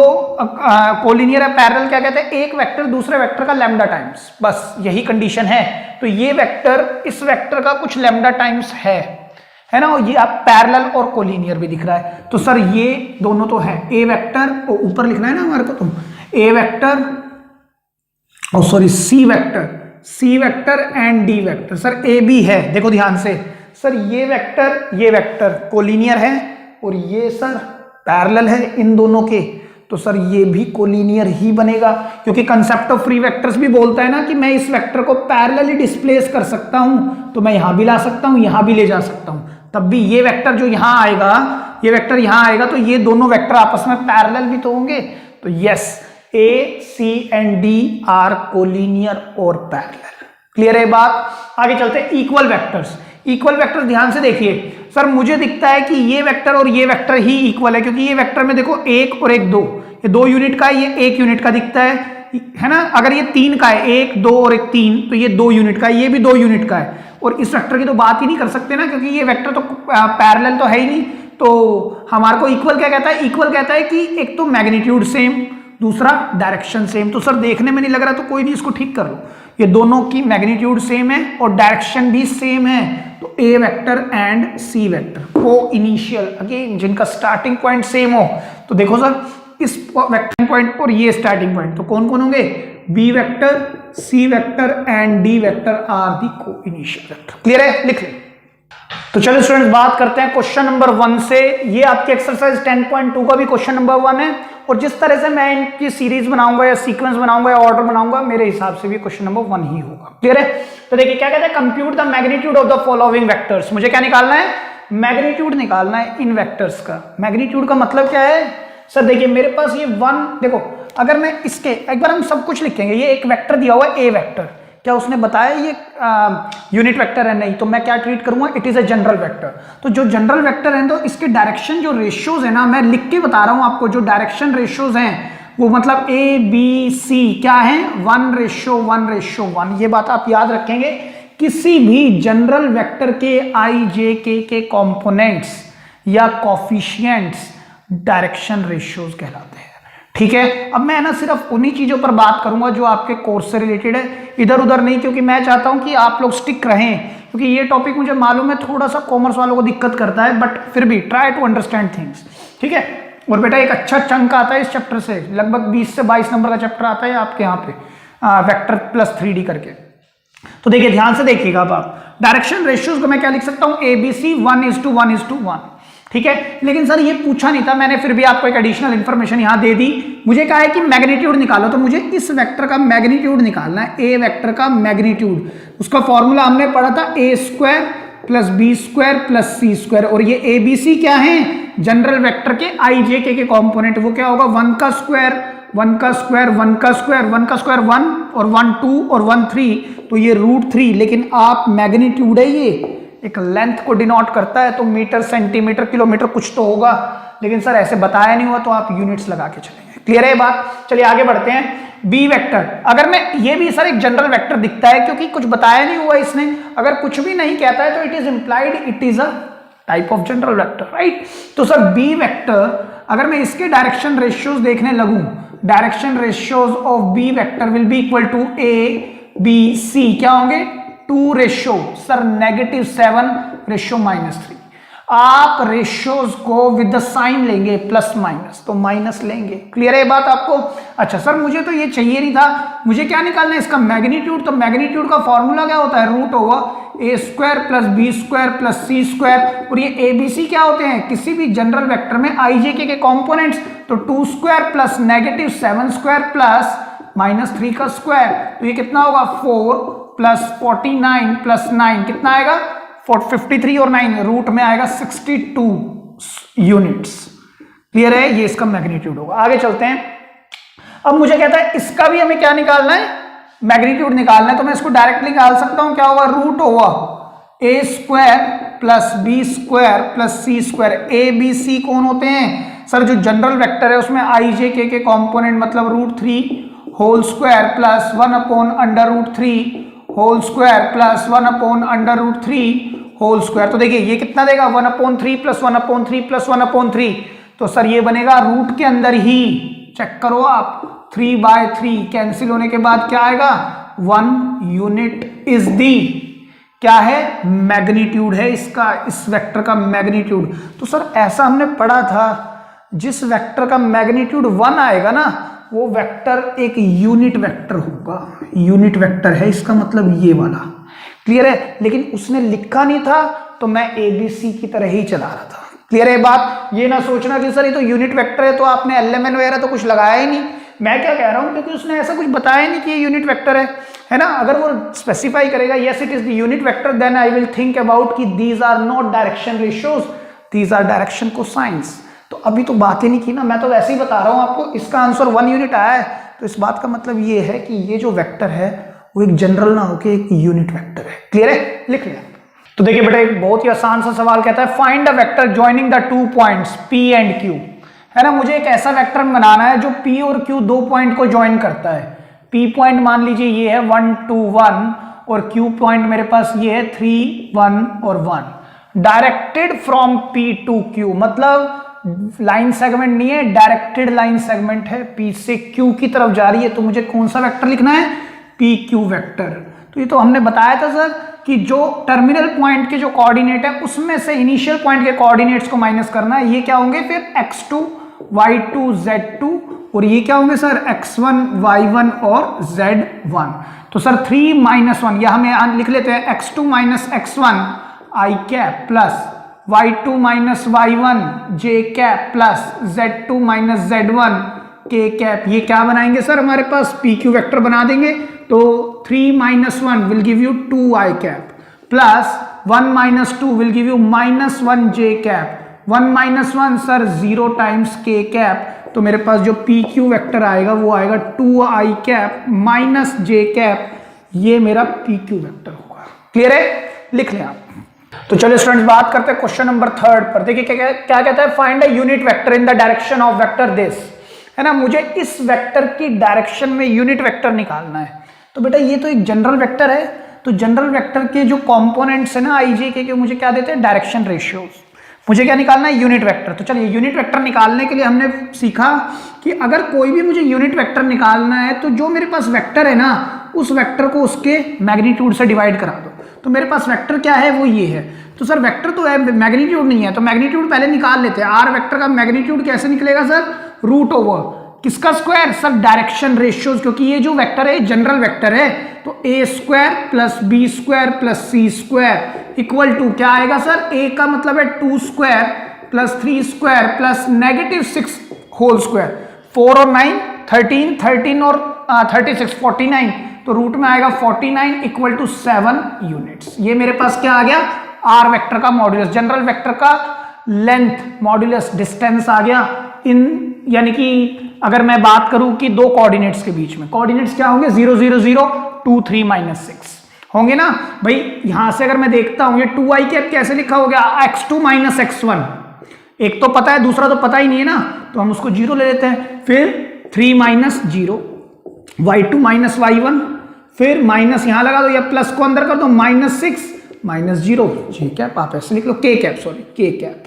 कोलिनियर है पैरेलल क्या कहते हैं, एक वेक्टर दूसरे वेक्टर का लैम्डा टाइम्स, बस यही कंडीशन है। तो ये वेक्टर इस वेक्टर का कुछ लैम्डा टाइम्स है ना। ये आप पैरेलल और कोलिनियर भी दिख रहा है। तो सर ये दोनों तो है, ए वेक्टर और ऊपर लिखना है ना हमारे को, तो ए वेक्टर और sorry C vector and D vector. Sir A B है, देखो ध्यान से, सर ये वेक्टर कोलिनियर है और ये सर पैरेलल है इन दोनों के। तो सर ये भी कोलिनियर ही बनेगा, क्योंकि कंसेप्ट ऑफ फ्री वेक्टर्स भी बोलता है ना कि मैं इस वेक्टर को पैरेलली डिस्प्लेस कर सकता हूं, तो मैं यहां भी ला सकता हूं, यहां भी ले जा सकता हूं। तब भी ये वेक्टर जो यहां आएगा, ये वेक्टर यहां आएगा, तो ये दोनों वेक्टर आपस में पैरेलल भी तो होंगे। तो yes A C and D are collinear और पैरेलल। क्लियर है बात। आगे चलते हैं इक्वल वेक्टर्स। इक्वल वेक्टर ध्यान से देखिए, सर मुझे दिखता है कि ये वेक्टर और ये वेक्टर ही इक्वल है, क्योंकि ये वेक्टर में देखो एक और एक दो, ये 2 यूनिट का है, ये 1 यूनिट का दिखता है ना। अगर ये 3 का है, 1 2 और 1 3, तो ये 2 यूनिट का है, ये भी 2 यूनिट का है। और इस वेक्टर की तो बात ही नहीं कर सकते ना, क्योंकि ये वेक्टर तो पैरेलल तो है ही नहीं। तो हमारे को इक्वल क्या कहता है, इक्वल कहता है कि एक तो मैग्नीट्यूड सेम, दूसरा डायरेक्शन सेम। तो सर देखने में नहीं लग रहा तो कोई नहीं, इसको ठीक कर लो। ये दोनों की मैग्नीट्यूड सेम है और डायरेक्शन भी सेम है। तो A vector and C vector को इनिशियल, अगेन जिनका स्टार्टिंग पॉइंट सेम हो। तो देखो सर इस वेक्टर पॉइंट और ये स्टार्टिंग पॉइंट, तो कौन कौन होंगे? B vector, C vector and D vector are the coinitial vector. Clear है? लिख लें। तो चलो स्टूडेंट्स बात करते हैं क्वेश्चन नंबर 1 से। ये आपके एक्सरसाइज 10.2 का भी क्वेश्चन नंबर 1 है, और जिस तरह से मैं इनकी सीरीज बनाऊंगा या सीक्वेंस बनाऊंगा या ऑर्डर बनाऊंगा, मेरे हिसाब से भी क्वेश्चन नंबर 1 ही होगा। क्लियर है? तो देखिए क्या कहते हैं, compute the magnitude of the following vectors. मुझे क्या निकालना है? मैग्नीट्यूड निकालना है इन वेक्टर्स का। मैग्नीट्यूड का मतलब क्या है? सर देखिए मेरे पास ये 1, देखो अगर मैं इसके एक बार हम सब कुछ लिखेंगे, ये एक वेक्टर दिया हुआ है ए वेक्टर, क्या उसने बताया ये यूनिट वेक्टर है? नहीं। तो मैं क्या ट्रीट करूंगा? It is a general vector. तो जो जनरल वेक्टर है तो इसके डायरेक्शन जो रेशियोज है ना, मैं लिख के बता रहा हूं आपको, जो डायरेक्शन रेशियोज हैं वो मतलब ए बी सी क्या है? 1:1:1। ये बात आप याद रखेंगे। किसी भी जनरल वेक्टर के आई जे के कंपोनेंट्स या कॉफिशिएंट्स डायरेक्शन रेशियोज कहलाते हैं। ठीक है, अब मैं ना सिर्फ उन्हीं चीजों पर बात करूंगा जो आपके कोर्स से रिलेटेड है, इधर उधर नहीं, क्योंकि मैं चाहता हूं कि आप लोग स्टिक रहें, क्योंकि ये टॉपिक मुझे मालूम है थोड़ा सा कॉमर्स वालों को दिक्कत करता है, बट फिर भी ट्राई टू अंडरस्टैंड थिंग्स। ठीक है, और बेटा एक अच्छा चंक आता है इस चैप्टर से, लगभग 20 से 22 नंबर का चैप्टर आता है आपके यहाँ पे वेक्टर प्लस 3D करके। तो देखिए ध्यान से देखिएगा। अब आप डायरेक्शन रेशियोज को मैं क्या लिख सकता हूं? ABC 1:1:1। ठीक है, लेकिन सर ये पूछा नहीं था मैंने, फिर भी आपको एक एडिशनल इंफॉर्मेशन यहां दे दी। मुझे कहा है कि मैग्नीट्यूड निकालो, तो मुझे इस वेक्टर का मैग्नीट्यूड निकालना है, ए वेक्टर का मैग्नीट्यूड। उसका फॉर्मूला हमने पढ़ा था a² + b² + c², और ये ABC क्या है? जनरल वेक्टर के आई जे के कॉम्पोनेंट। वो क्या होगा? 1 का स्क्वायर 1 का स्क्वायर 1 का स्क्वायर 1 का स्क्वायर 1 और 1 2 और 1 3, तो ये √3। लेकिन आप मैग्नीट्यूड है, ये एक लेंथ को डिनोट करता है, तो मीटर सेंटीमीटर किलोमीटर कुछ तो होगा, लेकिन सर ऐसे बताया नहीं हुआ, तो आप यूनिट्स लगा के चलेंगे। क्लियर है बात? चलिए आगे बढ़ते हैं। बी वेक्टर, अगर मैं ये भी सर एक जनरल वेक्टर दिखता है, क्योंकि कुछ बताया नहीं हुआ इसने, अगर कुछ भी नहीं कहता है तो it is implied it is a type of general vector, right? तो सर बी वेक्टर, अगर मैं इसके डायरेक्शन रेशियोज देखने लगूं, direction ratios of B vector will be equal to ABC, क्या होंगे? 2 रेशियो, सर -7:3। आप रेशियोज को विद द साइन लेंगे प्लस माइनस, तो माइनस लेंगे। क्लियर है बात आपको? अच्छा सर मुझे तो ये चाहिए नहीं था, मुझे क्या निकालना है? इसका मैग्नीट्यूड। तो मैग्नीट्यूड का फॉर्मूला क्या होता है? √A² + b² + c², और ये ABC क्या होते हैं? किसी भी जनरल वेक्टर में आई जे के कंपोनेंट्स, तो 2² + -7² + -3 का स्क्वायर, तो ये कितना होगा? 4 + 49 + 9 कितना आएगा? 53 और 9 रूट में आएगा 62 यूनिट्स। क्लियर है? ये इसका मैग्नीट्यूड होगा। आगे चलते हैं। अब मुझे कहता है इसका भी हमें क्या निकालना है? मैग्नीट्यूड निकालना है। तो मैं इसको डायरेक्टली निकाल सकता हूं, क्या होगा? √A² + b² + c²। ABC कौन होते हैं? सर जो जनरल वेक्टर है उसमें आई जे के कॉम्पोनेंट, मतलब √3 whole square + 1/√3 whole square + 1/√3 whole square. तो देखिए ये कितना देगा? 1/3 + 1/3 + 1/3। तो सर ये बनेगा रूट के अंदर ही, चेक करो आप, 3/3 कैंसिल होने के बाद क्या आएगा? 1 यूनिट इज दी क्या है? मैग्नीट्यूड है इसका, इस वेक्टर का मैग्नीट्यूड। तो सर ऐसा हमने पढ़ा था, जिस वेक्टर का मैग्नीट्यूड 1 आएगा ना, वो वेक्टर एक यूनिट वेक्टर होगा। यूनिट वेक्टर है इसका मतलब ये वाला। क्लियर है? लेकिन उसने लिखा नहीं था, तो मैं ABC की तरह ही चला रहा था। क्लियर है बात? ये ना सोचना कि सर ये तो यूनिट वेक्टर है तो आपने LMN वगैरह तो कुछ लगाया ही नहीं। मैं क्या कह रहा हूं, क्योंकि उसने ऐसा कुछ बताया नहीं कि ये यूनिट वेक्टर है ना। अगर वो स्पेसिफाई करेगा yes it is the unit vector, then I will think about कि these are not direction ratios, these are direction cosines. तो अभी तो बात ही नहीं की ना, मैं तो वैसे ही बता रहा हूं आपको। इसका आंसर 1 यूनिट आया है, तो इस बात का मतलब ये है कि ये जो वेक्टर है वो एक जनरल ना होके एक यूनिट वेक्टर है। क्लियर है? लिख लिया। तो देखिए बेटा एक बहुत ही आसान सा सवाल कहता है, find a vector joining the 2 points P and Q। है ना, मुझे एक ऐसा वेक्टर बनाना है जो P और Q 2 पॉइंट को ज्वाइन करता है। P पॉइंट मान लीजिए ये है 1 2 1, और Q पॉइंट मेरे पास ये है 3 1 और 1। Directed from P to Q, मतलब लाइन सेगमेंट नहीं है, डायरेक्टेड लाइन सेगमेंट है, P से Q की तरफ जा रही है। तो मुझे कौन सा वेक्टर लिखना है? PQ vector. तो ये तो हमने बताया था सर कि जो टर्मिनल पॉइंट के जो कोऑर्डिनेट है उसमें से इनिशियल पॉइंट के कोऑर्डिनेट्स को माइनस करना है। ये क्या होंगे फिर? x2 y2 z2 और ये क्या होंगे सर x1 y1 और z1। तो सर 3 माइनस 1 या हमें लिख लेते हैं x2 minus x1 i cap plus y2 minus y1 j cap plus z2 minus z1 k cap. ये क्या बनाएंगे सर हमारे पास pq वेक्टर बना देंगे। तो 3 minus 1 will give you 2 i cap plus 1 minus 2 will give you minus 1 j cap. 1 minus 1 sir 0 times k cap. तो मेरे पास जो pq वेक्टर आएगा वो आएगा 2i cap minus j cap. ये मेरा pq वेक्टर होगा। क्लियर है? लिख लें आप। तो चलिए स्टूडेंट्स बात करते हैं क्वेश्चन नंबर 3 पर। देखिए क्या कहता है, find a unit vector in the direction of vector this, है ना। मुझे इस वेक्टर की डायरेक्शन में यूनिट वेक्टर निकालना है। तो बेटा ये तो एक जनरल वेक्टर है, तो जनरल वेक्टर के जो कंपोनेंट्स है ना आई जे के मुझे क्या देते हैं, डायरेक्शन रेशियोज। मुझे क्या निकालना है, यूनिट वेक्टर। तो चलिए यूनिट वेक्टर निकालने के लिए हमने सीखा कि अगर कोई भी मुझे यूनिट वेक्टर निकालना है तो जो मेरे पास वेक्टर है ना उस वेक्टर को उसके मैग्नीट्यूड से डिवाइड करा दो। तो मेरे पास वेक्टर क्या है, वो ये है। तो सर वेक्टर तो है, मैग्नीट्यूड नहीं है, तो मैग्नीट्यूड पहले निकाल लेते हैं। आर वेक्टर का मैग्नीट्यूड कैसे निकलेगा सर, रूट ओवर किसका स्क्वायर, सर डायरेक्शन रेशियोज, क्योंकि ये जो वेक्टर है जनरल वेक्टर है। तो A square plus B square plus C square equal to क्या आएगा सर, ए का मतलब है 2 square plus 3 square plus -6 whole square. 4 और 9 13, 13 और 36 49, तो रूट में आएगा 49 इक्वल टू 7 यूनिट्स। ये मेरे पास क्या आ गया, आर वेक्टर का मॉड्यूलस, जनरल वेक्टर का लेंथ मॉड्यूलस डिस्टेंस आ गया इन, यानी कि अगर मैं बात करूं कि दो कोऑर्डिनेट्स के बीच में, कोऑर्डिनेट्स क्या होंगे 0 0 0 2 3 -6 होंगे ना भाई। यहां से अगर मैं देखता हूं ये 2i कैप कैसे लिखा हो गया, x2 माइनस x1, एक तो पता है दूसरा तो पता ही नहीं है ना, तो हम उसको 0 ले लेते हैं। फिर 3 माइनस 0 y2 माइनस y1, फिर माइनस यहां लगा दो या प्लस को अंदर कर दो, -6 -0 j कैप, आप ऐसे लिख लो k cap, sorry k cap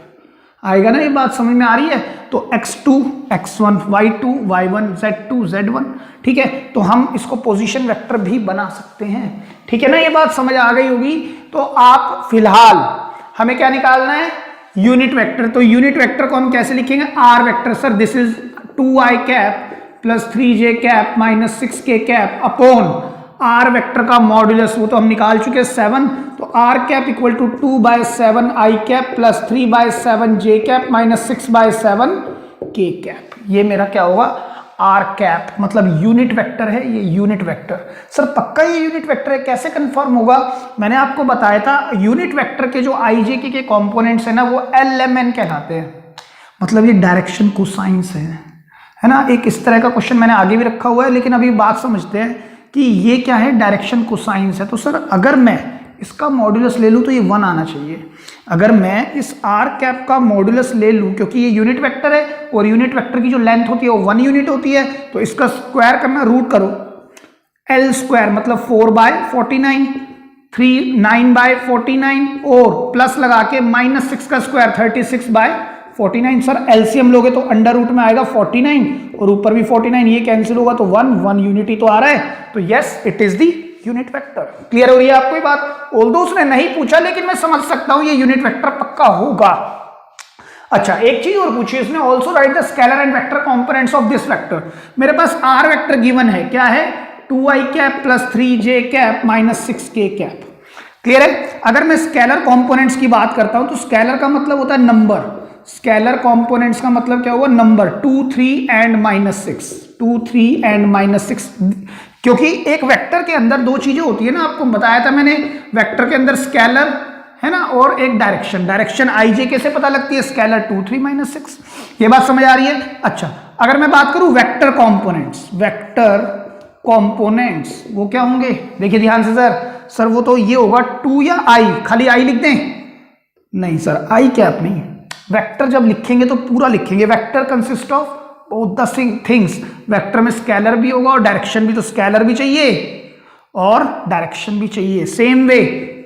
आएगा ना। ये बात समझ में आ रही है। तो x2 x1 y2 y1 z2 z1, ठीक है। तो हम इसको पोजीशन वेक्टर भी बना सकते हैं, ठीक है ना। ये बात समझ आ गई होगी। तो आप फिलहाल हमें क्या निकालना है, यूनिट वेक्टर। तो यूनिट वेक्टर को हम कैसे लिखेंगे, R vector. Sir this is 2i cap plus 3j cap minus 6k cap upon R vector का मॉड्यूलस, वो तो हम निकाल चुके हैं 7। तो R cap equal to 2/7 i cap plus 3/7 j cap minus 6/7 k cap. ये मेरा क्या होगा, आर कैप, मतलब यूनिट वेक्टर है ये, यूनिट वेक्टर। सर पक्का ये यूनिट वेक्टर है, कैसे कंफर्म होगा, मैंने आपको बताया था यूनिट वेक्टर के जो आई जे के कंपोनेंट्स है ना वो LMN कहलाते हैं, मतलब ये डायरेक्शन कोसाइंस है ना। एक इस तरह का क्वेश्चन मैंने आगे भी रखा हुआ है, लेकिन अभी बात समझते हैं कि ये क्या है, डायरेक्शन कोसाइंस है। तो सर अगर मैं इसका मॉड्यूलस ले लूँ तो ये 1 आना चाहिए। अगर मैं इस आर कैप का मॉड्यूलस ले लूँ, क्योंकि ये यूनिट वेक्टर है और यूनिट वेक्टर की जो लेंथ होती है वो 1 यूनिट होती है, तो इसका स्क्वायर करना, रूट करो L स्क्वायर मतलब 4/49, 9/49 और प्लस लगा के -6 का स्क्वायर 36/49। सर एलसीएम लोगे तो अंडर रूट में आएगा 49 और ऊपर भी 49, ये कैंसिल होगा तो 1 यूनिट ही तो आ रहा है। तो yes it is the unit vector. Clear हो रही है आपको ये बात? ऑल्दो उसने नहीं पूछा लेकिन मैं समझ सकता हूं ये यूनिट वेक्टर पक्का होगा। अच्छा एक चीज और पूछी इसने, also right the scalar and vector components of this vector. मेरे पास आर वेक्टर गिवन है, क्या है, 2i cap plus 3j cap minus 6k cap. Clear है? अगर मैं स्केलर कंपोनेंट्स की बात करता हूं तो स्केलर का मतलब होता है नंबर, स्केलर कंपोनेंट्स का मतलब क्या हुआ, नंबर 2 3 एंड -6, 2 3 एंड -6। क्योंकि एक वेक्टर के अंदर दो चीजें होती है ना, आपको बताया था मैंने, वेक्टर के अंदर स्केलर है ना और एक डायरेक्शन। डायरेक्शन आई जे कैसे पता लगती है, स्केलर 2 3 -6। ये बात समझ आ रही है? अच्छा अगर मैं बात करूं वेक्टर कंपोनेंट्स, वेक्टर कंपोनेंट्स वो क्या होंगे, देखिए ध्यान से सर वो तो ये होगा 2 या i, खाली i लिख दें, नहीं सर i कैप नहीं, वेक्टर जब लिखेंगे तो पूरा लिखेंगे। Vector consist of both the things, vector में स्केलर भी होगा और डायरेक्शन भी, तो स्केलर भी चाहिए और डायरेक्शन भी चाहिए। Same way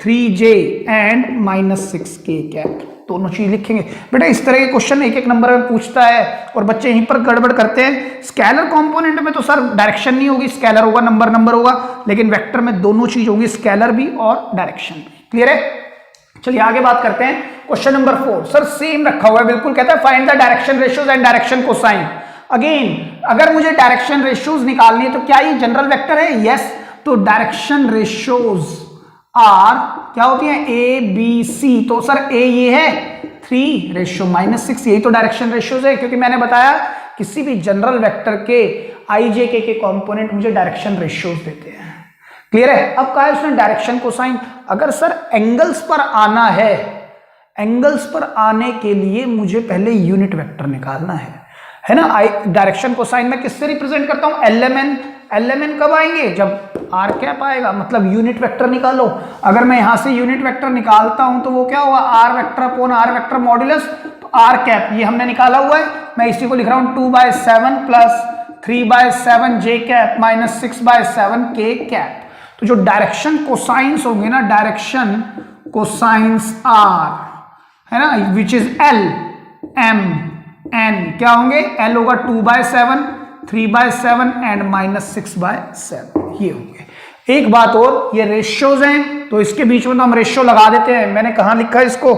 3j and -6k cap, दोनों चीज लिखेंगे। बेटा इस तरह के क्वेश्चन एक एक नंबर में पूछता है और बच्चे यहीं पर गड़बड़ करते हैं। स्केलर कंपोनेंट में तो सर डायरेक्शन नहीं होगी, स्केलर होगा, नंबर होगा, लेकिन वेक्टर में दोनों चीज होंगी, स्केलर भी और डायरेक्शन भी। क्लियर है? चलिए आगे बात करते हैं। क्वेश्चन नंबर 4 सर सेम रखा हुआ है बिल्कुल, कहता है find the direction ratios and direction cosine. Again अगर मुझे डायरेक्शन रेशियोज निकालनी है तो क्या ये जनरल वेक्टर है? यस। तो डायरेक्शन रेशियोज आर क्या होती है? A B C. तो सर ए ये है 3:-6, यही तो डायरेक्शन रेशियोज है, क्योंकि मैंने बताया किसी भी जनरल वेक्टर के आई जे के कंपोनेंट मुझे डायरेक्शन रेशियोज देते हैं। क्लियर है? अब कहा है उसने डायरेक्शन कोसाइन। अगर सर एंगल्स पर आना है, एंगल्स पर आने के लिए मुझे पहले यूनिट वेक्टर निकालना है ना। डायरेक्शन कोसाइन में किससे रिप्रेजेंट करता हूं? LMN। LMN कब आएंगे? जब आर कैप आएगा, मतलब यूनिट वेक्टर निकालो। अगर मैं यहां से यूनिट वेक्टर निकालता हूं तो वो क्या होगा? R vector upon R vector modulus. तो आर कैप ये हमने निकाला हुआ है, मैं इसी को लिख रहा हूं 2/7 प्लस 3/7 जे कैप माइनस 6/7 के कैप। तो जो डायरेक्शन कोसाइंस होंगे ना, डायरेक्शन कोसाइंस आर है ना, which is L M N, क्या होंगे? L होगा 2/7, 3/7 एंड -6/7, ये होंगे। एक बात और, ये रेशियोज हैं तो इसके बीच में तो हम रेशियो लगा देते हैं। मैंने कहाँ लिखा है इसको?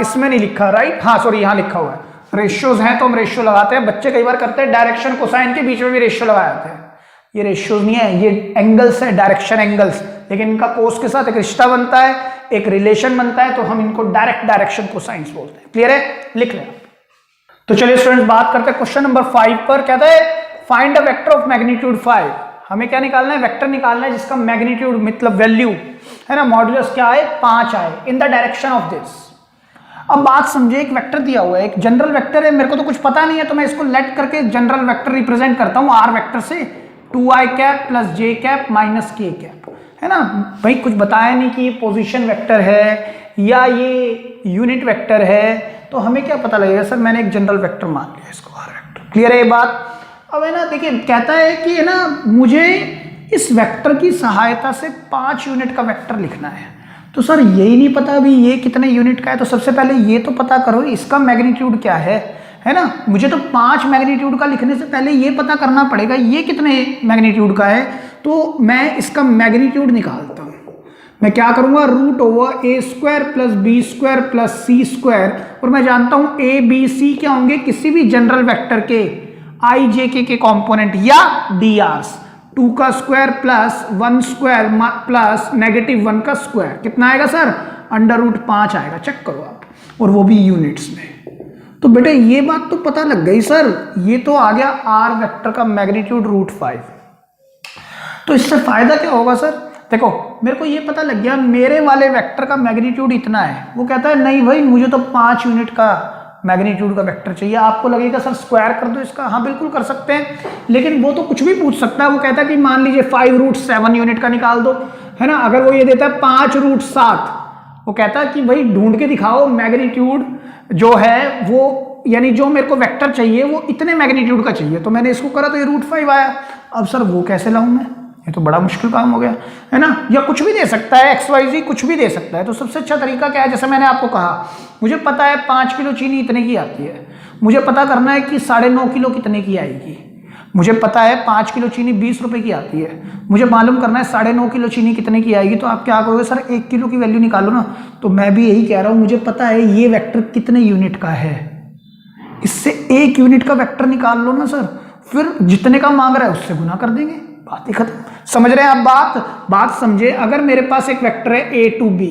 इसमें नहीं लिखा, राइट? हाँ सॉरी, यहाँ लिखा हुआ है। रेशियोज हैं तो हम रेशियो लगाते हैं। बच्चे कई बार करते हैं डायरेक्शन कोसाइन के बीच में भी रेशियो लगा जाते हैं। ये रेशियोज नहीं है, ये एंगल्स है, डायरेक्शन एंगल्स। लेकिन इनका कोस के साथ एक रिश्ता बनता है, एक रिलेशन बनता है, तो हम इनको डायरेक्ट डायरेक्शन कोसाइंस बोलते हैं। क्लियर है? लिख लें। तो चलिए स्टूडेंट्स बात करते हैं क्वेश्चन नंबर 5 पर। कहता है find a vector of magnitude 5। हमें क्या निकालना है? वेक्टर निकालना है जिसका मैग्नीट्यूड मतलब वैल्यू है ना, मॉड्यूलस क्या है? 5 आए in the direction of this. अब बात समझे, एक वेक्टर दिया हुआ है, एक जनरल वेक्टर है, मेरे को तो कुछ पता नहीं है, तो मैं इसको लेट करके जनरल वेक्टर रिप्रेजेंट करता हूं आर वेक्टर से, 2i कैप प्लस जे कैप माइनस के कैप, है ना। भाई कुछ बताया नहीं कि ये पोजीशन वेक्टर है या ये यूनिट वेक्टर है, तो हमें क्या पता लगेगा? सर मैंने एक जनरल वेक्टर मान लिया इसको आर वेक्टर। क्लियर है ये बात? अब है ना, देखिए कहता है कि है ना मुझे इस वेक्टर की सहायता से 5 यूनिट का वेक्टर लिखना है। तो सर यही नहीं पता अभी ये कितने यूनिट का है, तो सबसे पहले ये तो पता करो इसका मैग्नीट्यूड क्या है ना। मुझे तो 5 मैग्नीट्यूड का लिखने से पहले ये पता करना पड़ेगा ये कितने मैग्नीट्यूड का है। तो मैं इसका मैग्नीट्यूड निकालता हूँ। मैं क्या करूंगा? √a² plus b² plus c², और मैं जानता हूं a b c क्या होंगे? किसी भी जनरल वेक्टर के i j के कंपोनेंट या drs। 2 का स्क्वायर प्लस 1 स्क्वायर प्लस -1 का स्क्वायर कितना आएगा सर? √5 आएगा। चेक करो आप, और वो भी यूनिट्स में। तो बेटे ये बात तो पता लग गई सर, ये तो आ गया आर वेक्टर का मैग्नीट्यूड √5। तो इससे फायदा क्या होगा सर? देखो मेरे को ये पता लग गया मेरे वाले वेक्टर का मैग्नीट्यूड इतना है। वो कहता है नहीं भाई मुझे तो 5 यूनिट का मैग्नीट्यूड का वेक्टर चाहिए। आपको लगेगा सर स्क्वायर कर दो इसका, हाँ बिल्कुल कर सकते हैं, लेकिन वो तो कुछ भी पूछ सकता है। वो कहता है कि मान लीजिए 5√7 यूनिट का निकाल दो, है ना। अगर वो ये देता है 5√7, वो कहता है कि भाई ढूंढ के दिखाओ मैग्नीट्यूड जो है वो, यानी जो मेरे को वेक्टर चाहिए वो इतने मैग्नीट्यूड का चाहिए। तो मैंने इसको करा तो ये √5 आया। अब सर वो कैसे लाऊं मैं? ये तो बड़ा मुश्किल काम हो गया, है ना। या कुछ भी दे सकता है, XYZ कुछ भी दे सकता है। तो सबसे अच्छा तरीका क्या है? जैसे मैंने आपको कहा, मुझे पता है 5 किलो चीनी इतने की आती है, मुझे पता करना है कि 9.5 किलो कितने की आएगी। मुझे पता है 5 किलो चीनी 20 रुपए की आती है, मुझे मालूम करना है 9.5 किलो चीनी कितने की आएगी। तो आप क्या करोगे? सर 1 किलो की वैल्यू निकालो ना। तो मैं भी यही कह रहा हूं, मुझे पता है ये वेक्टर कितने यूनिट का है, इससे 1 यूनिट का वेक्टर निकाल लो ना सर, फिर जितने का मांग रहा है उससे गुना कर देंगे, बात ही खत्म। समझ रहे हैं आप बात समझे। अगर मेरे पास एक वेक्टर है a to b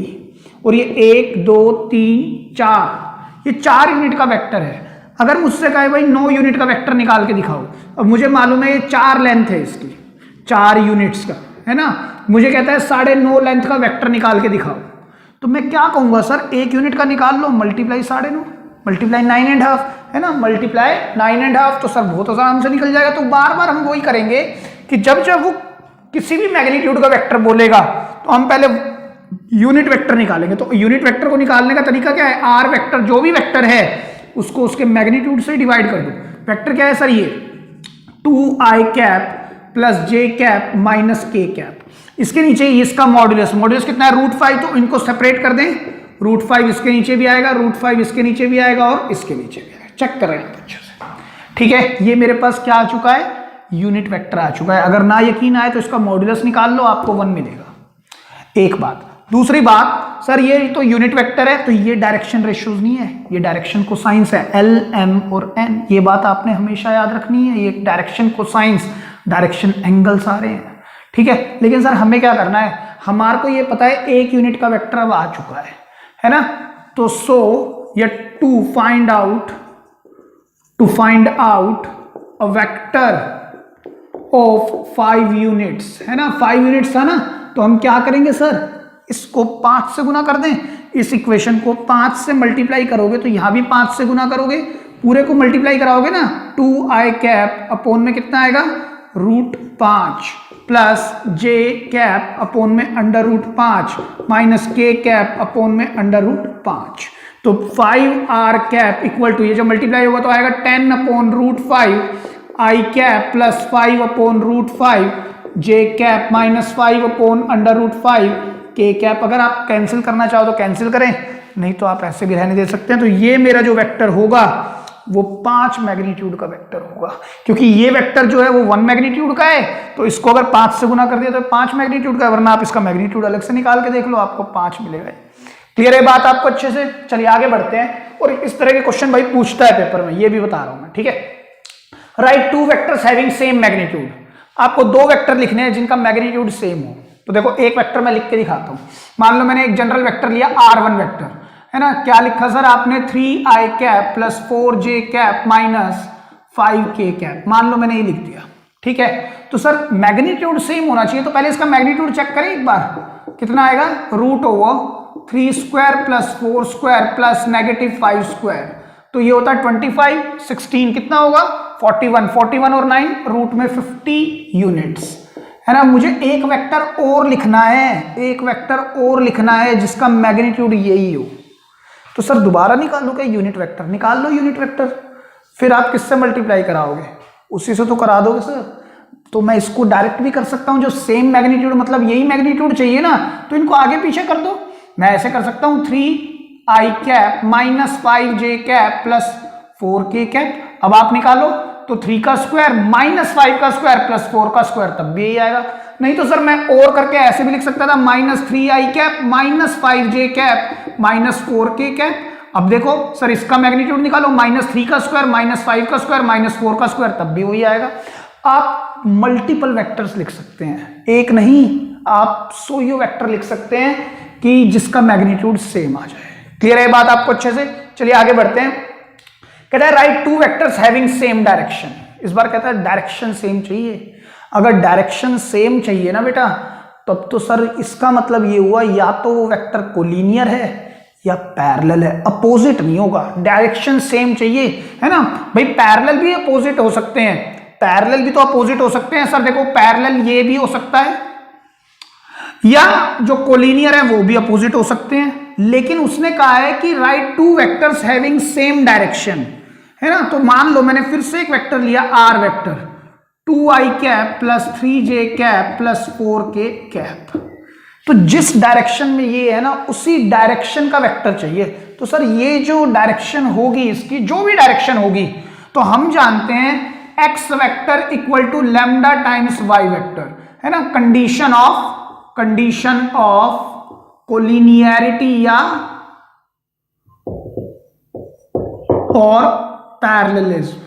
और ये 1 2 3 4, ये 4 यूनिट का वेक्टर है। अगर मुझसे कहे भाई 9 यूनिट का वेक्टर निकाल के दिखाओ, अब मुझे मालूम है ये 4 लेंथ है इसकी, 4 यूनिट्स का, है ना। मुझे कहता है 9.5 लेंथ का वेक्टर निकाल के दिखाओ, तो मैं क्या कहूंगा? सर 1 यूनिट का निकाल लो, मल्टीप्लाई 9.5 मल्टीप्लाई 9.5, है ना, मल्टीप्लाई 9.5। तो सर बहुत आराम से निकल जाएगा। तो बार बार हम वही करेंगे कि जब जब वो किसी भी मैग्नीट्यूड का वेक्टर बोलेगा तो हम पहले यूनिट वेक्टर निकालेंगे। तो यूनिट वेक्टर को निकालने का तरीका क्या है? आर वेक्टर जो भी वेक्टर है उसको उसके मैग्नीट्यूड से डिवाइड कर दो। वेक्टर क्या है सर? ये 2i कैप प्लस जे कैप माइनस के कैप। इसके नीचे इसका मॉड्यूलस, मॉड्यूलस कितना है? √5। तो इनको सेपरेट कर दें, √5 इसके नीचे भी आएगा, √5 इसके नीचे भी आएगा और इसके नीचे भी आएगा। चेक कर रहे हैं अच्छे से, ठीक है। ये मेरे पास क्या आ चुका है? यूनिट वेक्टर आ चुका है। अगर ना यकीन आए तो इसका मॉड्यूलस निकाल लो, आपको 1 मिलेगा। एक बात, दूसरी बात सर, ये तो यूनिट वेक्टर है तो ये डायरेक्शन रेशियोज नहीं है, ये डायरेक्शन कोसाइंस है, एल एम और एन। ये बात आपने हमेशा याद रखनी है, ये डायरेक्शन कोसाइंस, डायरेक्शन एंगल्स आ रहे हैं, ठीक है। लेकिन सर हमें क्या करना है, हमारे को ये पता है एक यूनिट का वेक्टर अब आ चुका है ना। तो सो ये to find out a vector of 5 units, है ना, 5 यूनिट्स था ना, तो हम क्या करेंगे सर, इसको 5 से गुना कर दें, इस इक्वेशन को 5 से मल्टीप्लाई करोगे तो यहां भी 5 से गुना करोगे, पूरे को मल्टीप्लाई कराओगे ना, 2i कैप अपॉन में कितना आएगा, √5 प्लस j कैप अपॉन में √5 माइनस k कैप अपॉन में √5। तो 5r कैप इक्वल टू, ये जो मल्टीप्लाई होगा तो आएगा 10 upon √5 i cap plus 5 upon √5 j cap minus 5 upon √5 k cap. अगर आप कैंसिल करना चाहो तो कैंसिल करें, नहीं तो आप ऐसे भी रहने दे सकते हैं। तो ये मेरा जो वेक्टर होगा वो 5 मैग्नीट्यूड का वेक्टर होगा, क्योंकि ये वेक्टर जो है वो 1 मैग्नीट्यूड का है, तो इसको अगर 5 से गुना कर दिया तो 5 मैग्नीट्यूड का, वरना आप इसका मैग्नीट्यूड अलग से निकाल के देख लो, आपको 5 मिलेगा। क्लियर है बात आपको अच्छे से? चलिए आगे बढ़ते हैं। और इस तरह के क्वेश्चन भाई पूछता है पेपर में, ये भी बता रहा हूं मैं, ठीक है। Right 2 vectors having same magnitude. आपको 2 वेक्टर लिखने हैं जिनका मैग्नीट्यूड सेम हो। तो देखो एक वेक्टर मैं लिख के दिखाता हूं। मान लो मैंने एक जनरल वेक्टर लिया R1 वेक्टर, है ना, क्या लिखा सर आपने, 3i cap plus 4j cap minus 5k cap, मान लो मैंने ये लिख दिया, ठीक है। तो सर मैग्नीट्यूड सेम होना चाहिए, तो पहले इसका मैग्नीट्यूड चेक करें एक बार, कितना आएगा, √3² प्लस 4² प्लस -5²। तो ये होता है 25, 16 कितना होगा, 41 और 9 रूट में 50 यूनिट्स, है ना। मुझे एक वेक्टर और लिखना है, एक वेक्टर और लिखना है जिसका मैग्नीट्यूड यही हो। तो सर दोबारा निकालो क्या यूनिट वेक्टर, निकाल लो यूनिट वेक्टर, फिर आप किससे मल्टीप्लाई कराओगे, उसी से तो करा दोगे सर। तो मैं इसको डायरेक्ट भी कर सकता हूं, जो सेम मैग्नीट्यूड, मतलब यही मैग्नीट्यूड चाहिए ना, तो इनको आगे पीछे कर दो। मैं ऐसे कर सकता हूं 3i cap minus 5j cap plus 4k cap. अब आप निकालो तो 3 का स्क्वायर माइनस 5 का स्क्वायर प्लस 4 का स्क्वायर, तब भी यही आएगा। नहीं तो सर मैं और करके ऐसे भी लिख सकता था, -3i cap minus 5j cap minus 4k cap. अब देखो सर इसका मैग्नीट्यूड निकालो, -3 का स्क्वायर माइनस 5 का स्क्वायर माइनस 4 का स्क्वायर, तब भी वही आएगा। आप मल्टीपल वेक्टर्स लिख सकते हैं, एक नहीं आप 100 वेक्टर लिख सकते हैं कि जिसका मैग्नीट्यूड सेम आ जाए। क्लियर है बात आपको अच्छे से? चलिए आगे बढ़ते हैं। कहता है right 2 vectors having same direction. इस बार कहता है डायरेक्शन सेम चाहिए। अगर डायरेक्शन सेम चाहिए ना बेटा, तब तो सर इसका मतलब ये हुआ या तो वो वेक्टर कोलिनियर है या पैरेलल है, अपोजिट नहीं होगा। डायरेक्शन सेम चाहिए, है ना भाई। पैरेलल भी अपोजिट हो सकते हैं, पैरेलल भी तो अपोजिट हो सकते हैं सर। देखो पैरेलल ये भी हो सकता है, या जो कोलिनियर है वो भी अपोजिट हो सकते हैं। लेकिन उसने कहा है कि right 2 vectors having same direction, है ना। तो मान लो मैंने फिर से एक वेक्टर लिया R vector, 2i cap plus 3j cap plus 4k cap. तो जिस डायरेक्शन में ये है ना, उसी डायरेक्शन का वेक्टर चाहिए। तो सर ये जो डायरेक्शन होगी, इसकी जो भी डायरेक्शन होगी, तो हम जानते हैं x vector equal to lambda times y vector, है ना। कंडीशन ऑफ कोलिनियरिटी या और पैरेललिज्म,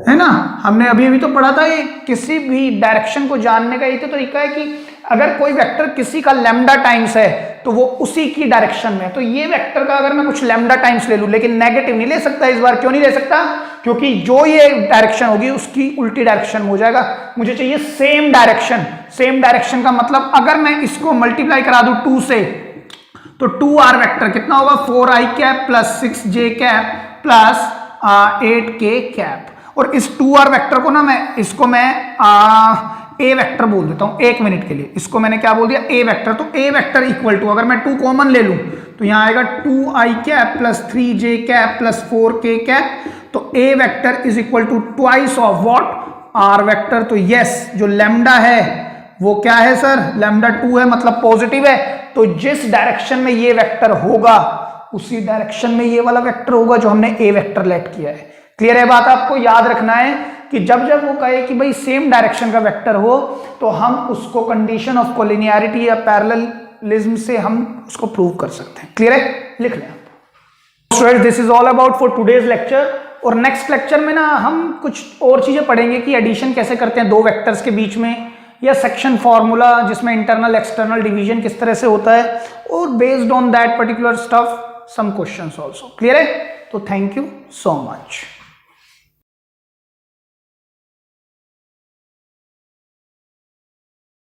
है ना। हमने अभी तो पढ़ा था, ये किसी भी डायरेक्शन को जानने का ये तो तरीका है कि अगर कोई वेक्टर किसी का लैम्डा टाइम्स है तो वो उसी की डायरेक्शन में। तो ये वेक्टर का अगर मैं कुछ लैम्डा टाइम्स ले लूं, लेकिन नेगेटिव नहीं ले सकता इस बार। क्यों नहीं ले सकता? क्योंकि जो ये डायरेक्शन होगी उसकी उल्टी डायरेक्शन हो जाएगा। मुझे चाहिए सेम डायरेक्शन। सेम डायरेक्शन का मतलब अगर मैं इसको मल्टीप्लाई करा दूं 2 से, तो 2r वेक्टर कितना होगा, 4i cap plus 6j cap plus 8k cap. और इस 2r वेक्टर को ना मैं ए वेक्टर बोल देता हूं 1 मिनट के लिए। इसको मैंने क्या बोल दिया, ए वेक्टर। तो ए वेक्टर इक्वल टू, अगर मैं 2 कॉमन ले लूं तो यहां आएगा 2i cap plus 3j cap plus 4k cap. तो A vector is equal to twice of what, R vector. तो यस, जो लैम्डा है वो क्या है सर, लैम्डा 2 है, मतलब पॉजिटिव है। तो जिस डायरेक्शन में ये वेक्टर होगा उसी डायरेक्शन में ये वाला वेक्टर होगा जो हमने ए वेक्टर लेट किया है। क्लियर है बात? आपको याद रखना है कि जब जब वो कहे कि भाई सेम डायरेक्शन का वेक्टर हो, तो हम उसको कंडीशन ऑफ कोलिनियरिटी या पैरेलल पैरेललिज्म से हम उसको प्रूव कर सकते हैं। क्लियर है, लिख लें आप। Students, this is all about for today's lecture. और नेक्स्ट लेक्चर में ना हम कुछ और चीजें पढ़ेंगे कि एडिशन कैसे करते हैं दो वेक्टर्स के बीच में, या सेक्शन फॉर्मूला जिसमें इंटरनल एक्सटर्नल डिवीजन किस तरह से होता है, और based on that particular stuff some questions also. Clear है? तो थैंक यू सो मच।